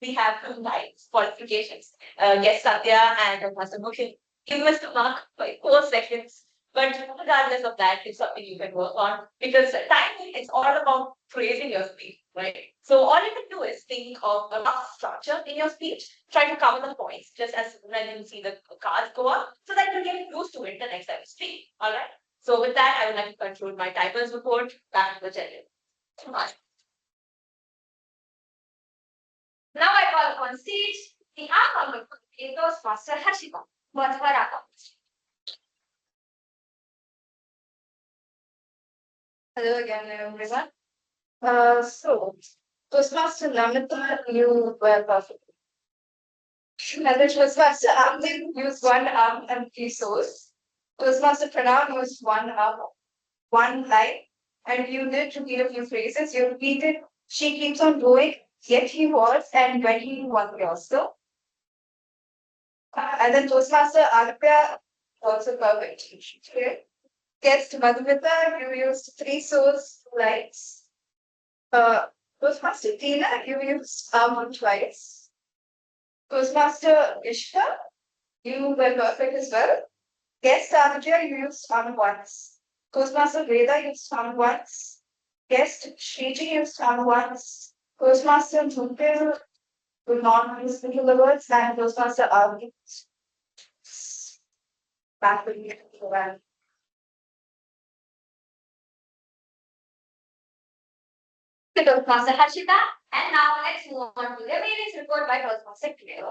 we have 2 times qualifications. Guest Satya and Toastmaster Mukhil, you missed the mark by 4 seconds. But regardless of that, it's something you can work on because timing is all about phrasing your speech, right? So all you can do is think of a rough structure in your speech, try to cover the points just as when you see the cards go up, so that you get used to it the next time you speak. All right. So with that, I would like to conclude my typers report. Back to the chair. Now I call upon stage the outcome of Toastmaster Harshita for her outcome. Hello again, everyone. So, Toastmaster Namita, you were perfect. And then Toastmaster Amrit used 1 arm and 3 soles. Toastmaster Pranam used 1 arm, 1 line, and you did repeat a few phrases. You repeated, she keeps on going, yet he was, and when he won the Oscar. And then Toastmaster Alapya also perfect. Okay. Guest Madhumita, you used 3 soles, 2 lines. Toastmaster Tina, you used arm twice. Toastmaster Ishta, you were perfect as well. Guest Aditya, you used arm once. Toastmaster Veda used arm once. Guest Shriji used arm once. Toastmaster Mukil will not use the words, and Toastmaster Arvind. Back to you. Toastmaster Harshita, and now let's move on to the various report by Toastmaster Clear.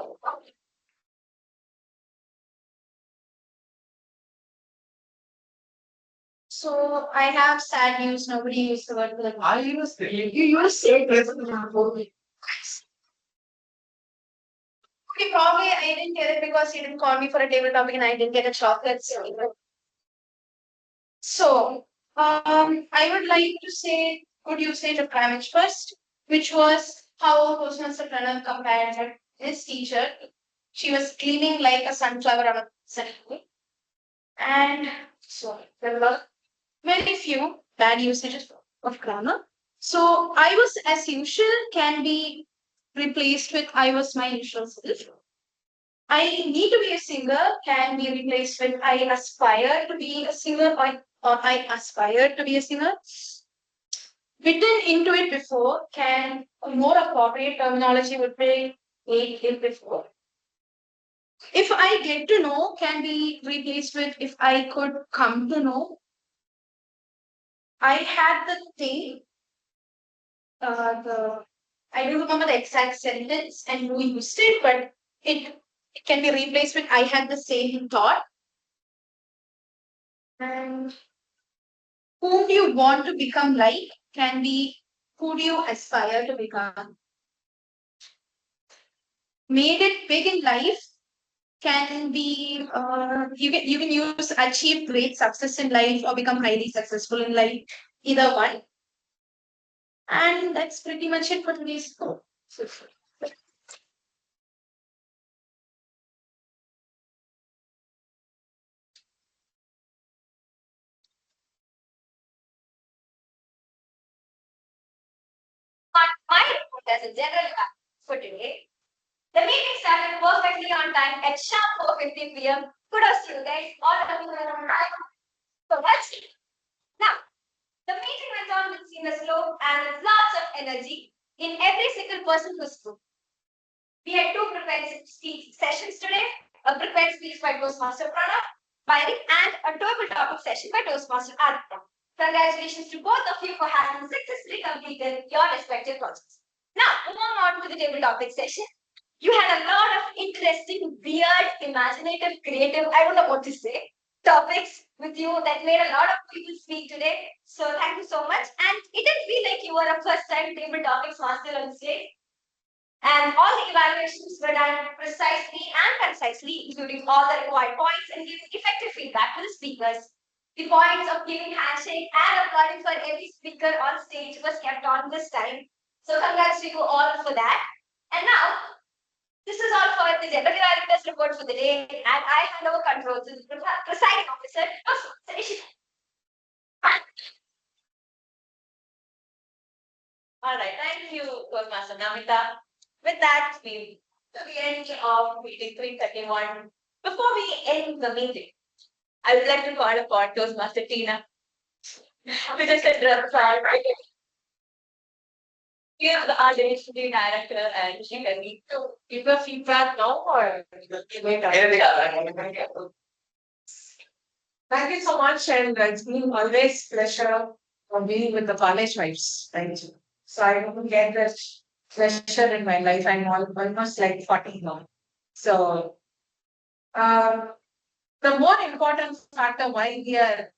So I have sad news. Nobody used the word good. I use You used it. Okay, probably I didn't get it because he didn't call me for a table topic and I didn't get a chocolate. So, I would like to say good usage of grammage first, which was how Toastmaster Pranav compared his teacher. She was gleaming like a sunflower on a sunny. And so there were very few bad usages of grammar. So I was as usual can be replaced with I was my usual self. I need to be a singer can be replaced with I aspire to be a singer or I aspire to be a singer. Written into it before can a more appropriate terminology would be made in before. If I get to know can be replaced with if I could come to know. I had the thing, I don't remember the exact sentence and who used it, but it can be replaced with I had the same thought. And who do you want to become like can be who do you aspire to become. Made it big in life can be you can use achieve great success in life or become highly successful in life, either one. And that's pretty much it for today's show. On my report as a general for today, the meeting started perfectly on time at sharp 4:50 p.m. Kudos to you guys, all of you were on time. So let's see. Now, the meeting went on with seamless flow and with lots of energy in every single person who spoke. We had two prepared speech sessions today, a prepared speech by Toastmaster Pranav, Byri, and a table topic session by Toastmaster Aditya. Congratulations to both of you for having successfully completed your respective projects. Now, moving on to the table topic session. You had a lot of interesting, weird, imaginative, creative, I don't know what to say, topics with you that made a lot of people speak today. So thank you so much. And it didn't feel like you were a first time table topics master on stage. And all the evaluations were done precisely and concisely, including all the required points and giving effective feedback to the speakers. The points of giving handshake and applauding for every speaker on stage was kept on this time. So congrats to you all for that. And now, this is all for the general evaluators report for the day, and I hand over control to the presiding officer, Roshni. All right, thank you, Toastmaster Namita. With that, we to the end of meeting 331. Before we end the meeting, I would like to call upon Toastmaster Tina to just address our give the RHD director and she can need to give a feedback now or Thank you so much, and it's been always pleasure for being with the college vibes. Thank you. So I don't get that pleasure in my life. I'm almost like 40 now. So uh, the more important factor why we are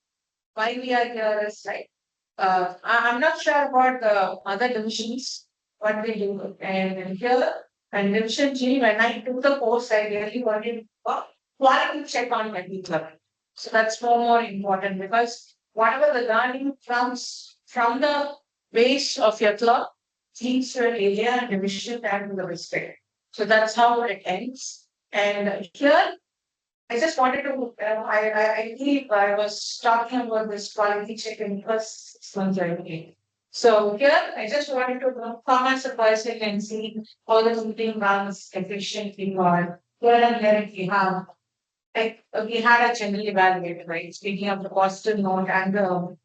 here is like I'm not sure about the other divisions what we do, and here and division G when I took the course I really wanted quality check on my people. So that's more important because whatever the learning comes from the base of your club leads to an area and division and the respect. So that's how it ends. And here I just wanted to, I believe I was talking about this quality check in the first 6 months I did. So here, I just wanted to know how much the person and see all the meeting runs efficiently or here and there if you have, like, we had a general evaluator, right? Speaking of the positive note and the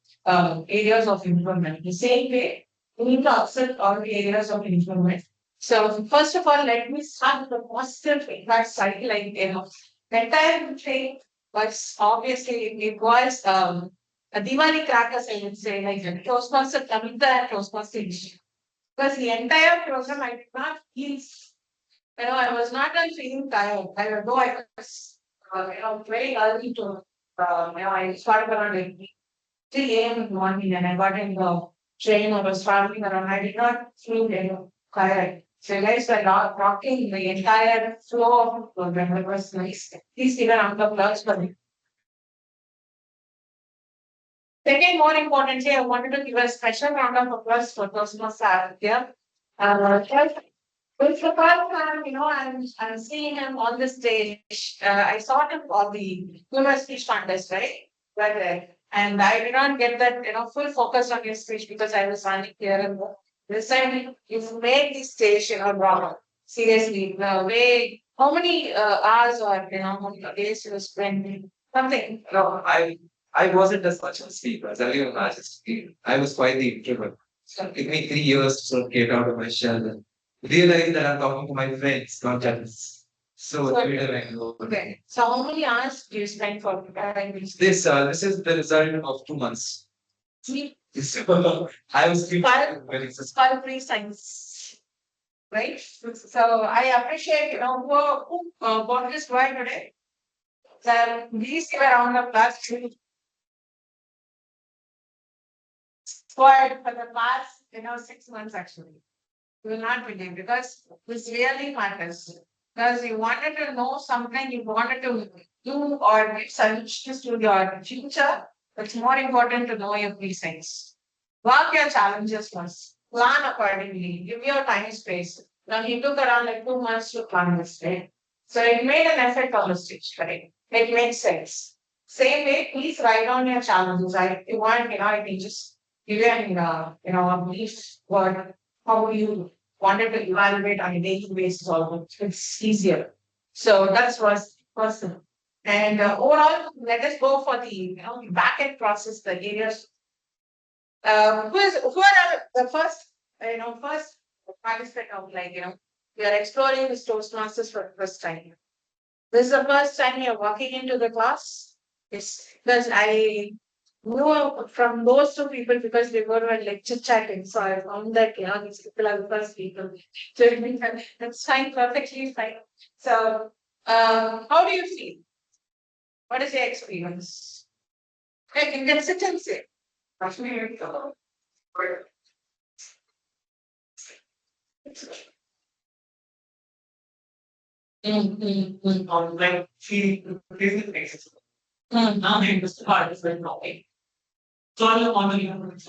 areas of improvement. The same way, we need to observe all the areas of improvement. So first of all, let me start with the positive feedback cycle, like, the entire thing was obviously it was a Diwali crackers, I would say, like the Toastmaster Kamita and Toastmaster issue. Because the entire program I did not feel, I was not even feeling tired. Though I was, very early to, I started around 3 a.m. in the morning and I got in the train. I was traveling around. I did not feel, tired. So guys were rocking the entire flow of the program. It was nice. Please give a round of applause for me. Second, more importantly, I wanted to give a special round of applause for Cosmos here. With the first time, I'm seeing him on the stage. I saw him on the humor speech contest, right? Right there. And I did not get that, full focus on your speech because I was standing here and this time you've made the stage, drama. Seriously, the way, how many hours or, how many days you spend, something. No, I wasn't as much of a speaker as I imagine. I was quite the introvert. So it took me 3 years to sort of get out of my shell and realize that I'm talking to my friends, not just So Twitter and Okay. So how many hours do you spend for preparing these? this is the result of 2 months. Three, I was thinking Five. when it's a three science. Right? So I appreciate, who bought this wine today. So please give a round of applause to for the past, 6 months actually. You will not believe because this really matters. Because you wanted to know something, you wanted to do or give solutions to your future. It's more important to know your presence. Work your challenges first. Plan accordingly. Give your time space. Now he took around like 2 months to plan this, right? So it made an effect on the stage, right? It makes sense. Same way, please write down your challenges. You want, I can just give you an, a brief word how you wanted to evaluate on a daily basis also. It's easier. So that's first thing. And overall, let us go for the back end process, the areas. Who are the first, first participant of we are exploring this Toastmasters for the first time. This is the first time you're walking into the class. It's because I knew from those two people because they were lecture chatting. So I found that these people are the first people. So it's fine, perfectly fine. So how do you feel? What is your experience? Hey, you can sit and say. Like she is next. Now I understand is very wrong. So I was wondering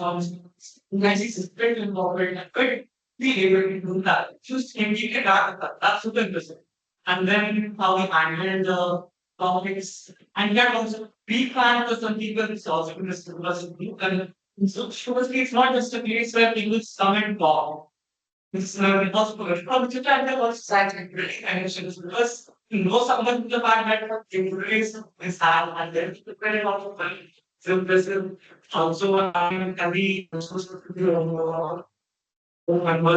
guys is very important and could be able to do that. Just immediately that's super interesting. And then how we handle the topics and that also pre-plan for some people it's also interesting because so surely it's not just a place where people come and talk. It's impossible. From the time I was starting really emotions because you know someone in the fact that is hard and then people very lot of money. So this is also every members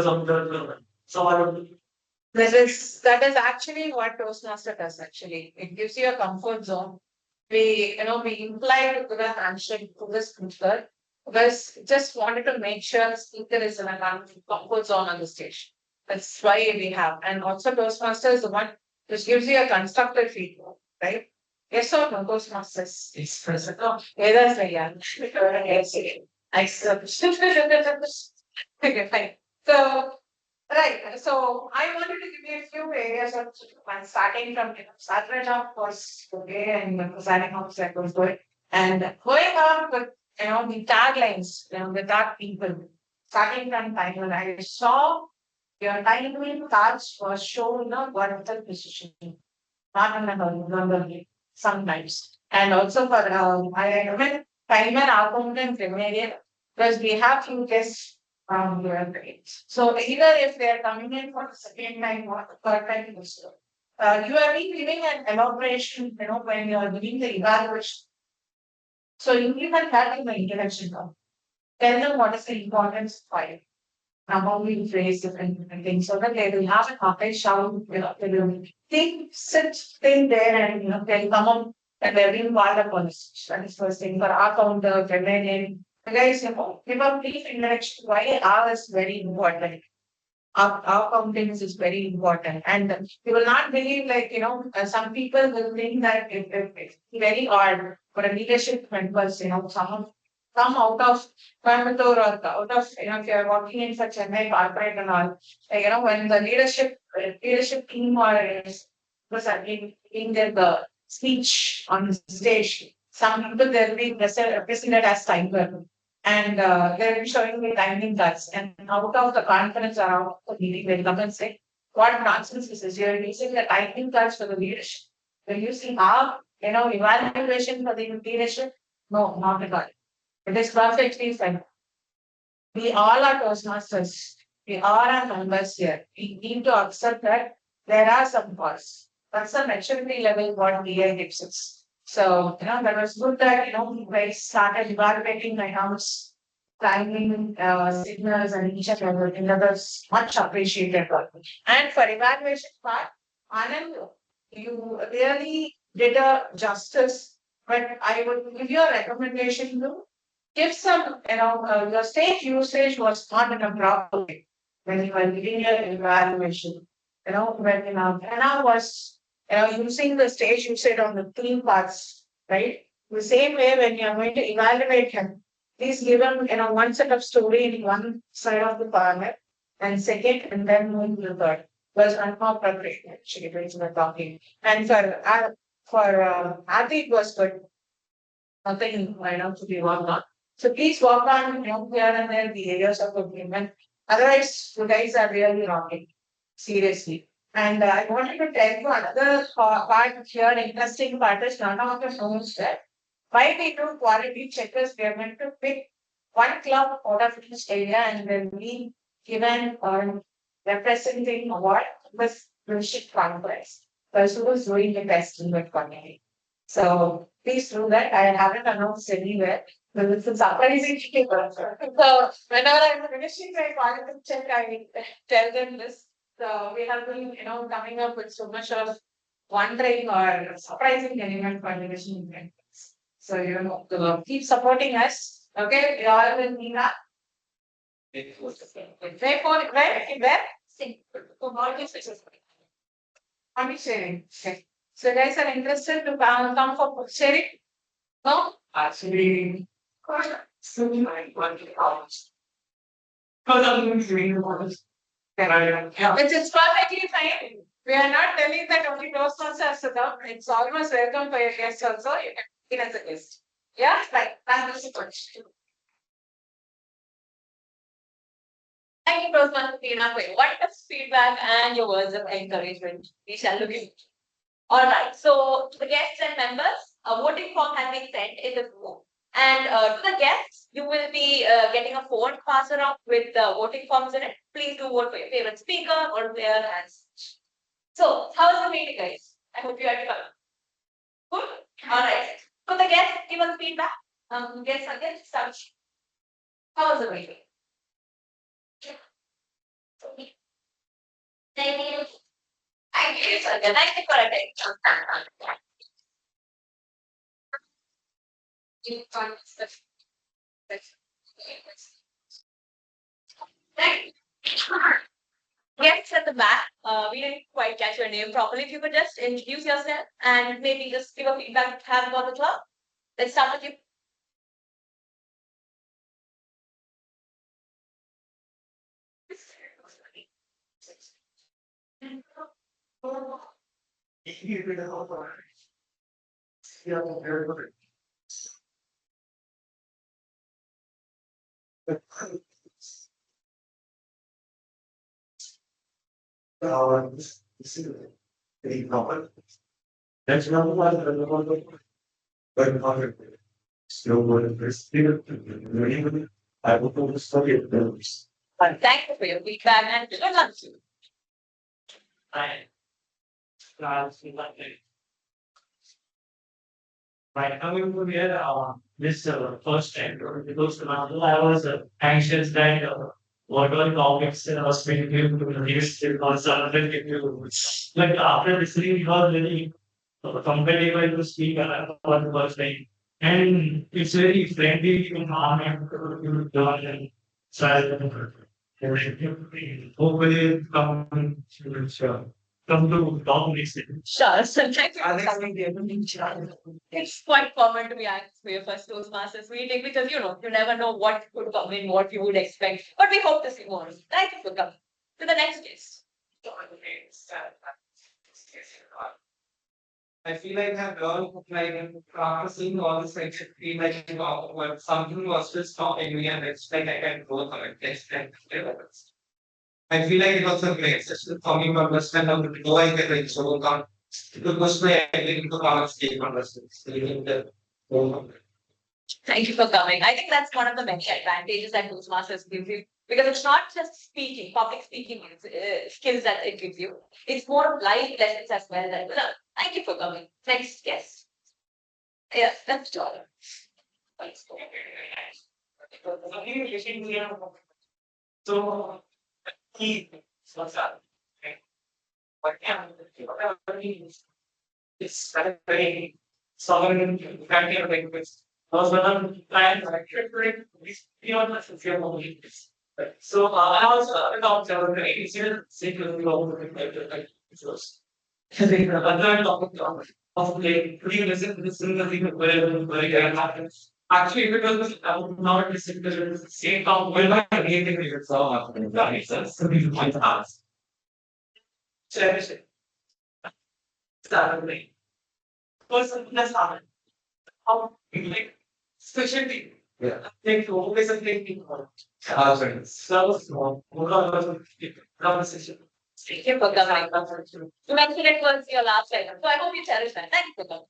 of the so That is actually what Toastmaster does actually. It gives you a comfort zone. We imply to the handshake to the speaker because just wanted to make sure the speaker is in a comfort zone on the stage. That's why we have. And also Toastmaster is the one which gives you a constructive feedback, right? Yes or no, Toastmasters? it's present. No, either say yeah. Yes. Okay, fine. So right. So I wanted to give you a few areas of starting from Saturday of course, okay, and starting off that was good. And going on with the taglines, the tag people, starting from title. I saw your title cards was shown in a vertical position, not in a horizontal way, sometimes. And also for I recommend timer accountant primary because we have few guests your grades. So either if they are coming in for the second time or the third time also, you are giving an elaboration, when you are doing the evaluation. So you even that in the introduction now. Tell them what is the importance of file. Now how we phrase different things so that they will have a topic shout, they will think there and they'll come up and they're being part of policy. That is first thing for our counter, feminine. Guys, give a brief introduction why R is very important. Our countenance is very important. And you will not believe, some people will think that it's very hard for a leadership members, someone come out of Coimbatore or out of, if you're working in such a corporate and all, when the leadership team or was in their speech on the stage, some people they'll be represented as tiger and they're showing me timing cuts. And out of the conference around the meeting, they'll come and say, what nonsense is this? You're using the timing cuts for the leadership. You're using our, evaluation for the leadership. No, not at all. It is perfectly fine. We all are Toastmasters. We all are members here. We need to accept that there are some costs. That's the maturity level what DI gives us. So, that was good that, you guys started evaluating my house, timing signals and each and everything. That was much appreciated. And for evaluation part, Anand, you really did a justice. But I would give you a recommendation to give some, your stage usage was not in a proper way when you were giving your evaluation. When Anna was, using the stage usage on the theme parts, right? The same way when you are going to evaluate him, please give him, one set of story in one side of the corner, and second, and then move to the third. Was more preparation actually when you were talking. And for it was good. Nothing to be worked on. So please work on, here and there the areas of improvement. Otherwise, you guys are really wrong. Seriously. And I wanted to tell you another part here, interesting part is none of the knows that why we do quality checkers, we are meant to pick one club out of each area and then we given representing award with leadership conference. Person who is doing the best in that community. So please do that. I haven't announced anywhere. But it's a surprising thing. So whenever I'm finishing my quality check, I tell them this. So we have been, coming up with so much of wondering or surprising element coordination events. So keep supporting us. Okay, we all will meet up. Where? Sing. Only sharing. Okay. So guys are interested to come for sharing? No? Actually, which is perfectly fine. We are not telling that only Toastmasters to come. It's almost welcome for your guests also. You can be as a guest. Yeah, right. Thank you so much. Thank you, Roshni, for your wonderful feedback and your words of encouragement. We shall look into. All right. So to the guests and members, a voting form has been sent in the room. And to the guests, you will be getting a phone pass around with voting forms in it. Please do vote for your favorite speaker or player as such. So, how was the meeting, guys? I hope you had fun. Good? All right. So, the guests, give us feedback. Guests again, start. How was the meeting? Thank you. Thank you, Satya. Thank you for attending. Thank you. Guests at the back, we didn't quite catch your name properly. If you could just introduce yourself and maybe just give a feedback you have about the club. Let's start with you. That's not what but still I will go to study at those. Thank you for your feedback and good luck to you. Right, coming to here, this first time, because I was anxious that whatever topics I was speaking to the news, it was like after listening, it was very compatible to speak for the first time. And it's very friendly and calm and to learn and try. Hopefully, come to talk next time. Sure. So thank you for coming. It's quite common to be asked for your first Toastmasters meeting because you never know what could come in, what you would expect. But we hope to see more. Thank you for coming. To the next guest. I feel like I've learned like after seeing all this like feel like when something was just stopping me and it's like I can go for it. I feel like it was a great session for me to understand how to go I get like so come to push my ability to come and speak on this. Thank you for coming. I think that's one of the many advantages that Toastmasters gives you because it's not just speaking, public speaking skills that it gives you. It's more of life lessons as well that you learn. Thank you for coming. Next guest. Yeah, that's all. So, he it's very someone kind of language. Was when I'm trying to actually beyond the fear. So I also adopted the incident sequence first. And then another topic of like pre-listen this in the thing very happens. Actually, because I would not listen to the same topic when I creating it so that makes sense. So we might ask. Cherish it. Start with me. Person that's happened. How like specialty. Yeah. Think always a thinking about. So small. Conversation. Thank you for coming. You mentioned it was your last item, so I hope you cherish that. Thank you for coming.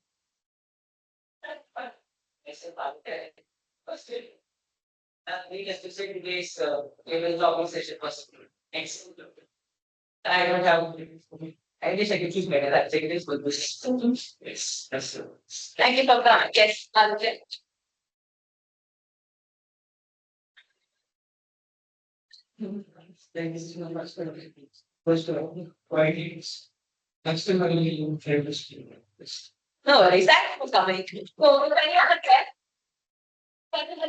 We just to say today's table topic session was excellent. I don't have. I wish I could choose better. That take this with this. Yes, that's true. Thank you for coming. Yes, Arjun. Thank you so much for the first of all, writings. I'm still really in favorite student. No worries. Thank you for coming. So, if any other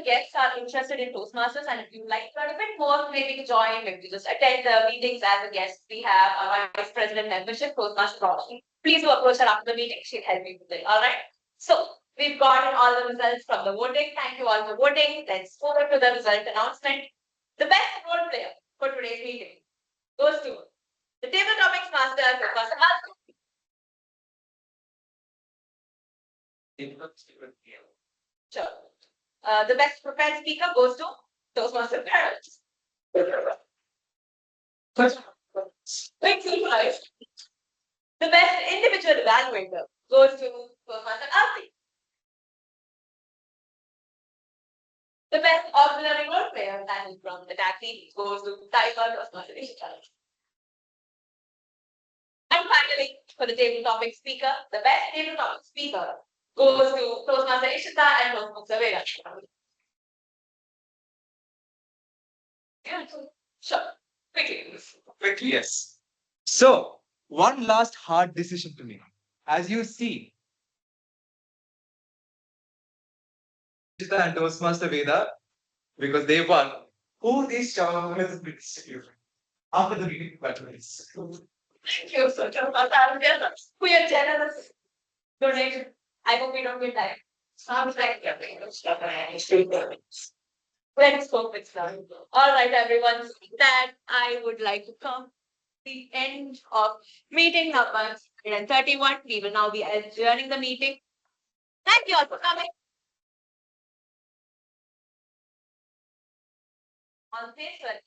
guests are interested in Toastmasters and if you like to learn a bit more, maybe join, maybe just attend the meetings as a guest. We have our Vice President membership, Toastmaster Roshni. Please do approach her after the meeting. She'll help you with it. All right. So, we've gotten all the results from the voting. Thank you all for voting. Let's forward to the result announcement. The best role player for today's meeting goes to the table topics master, Professor Malcolm. Sure. The best prepared speaker goes to Toastmaster parents. Thank you, guys. The best individual evaluator goes to Toastmaster Alfie. The best auxiliary role player, that is from the tag team, goes to Tiger Toastmaster Ishita. And finally, for the table topic speaker, the best table topic speaker goes to Toastmaster Ishita and Toastmaster Vega. Yeah, sure. Quickly, yes. So, one last hard decision to make. As you see, Ishita and Toastmaster Veda, because they won, who these chocolate will be distributed after the meeting batteries. Thank you, so much. We are generous donation. I hope we don't get time. Sounds like let's hope it's done. All right, everyone. So that I would like to come to the end of meeting number 131. We will now be adjourning the meeting. Thank you all for coming. On this one,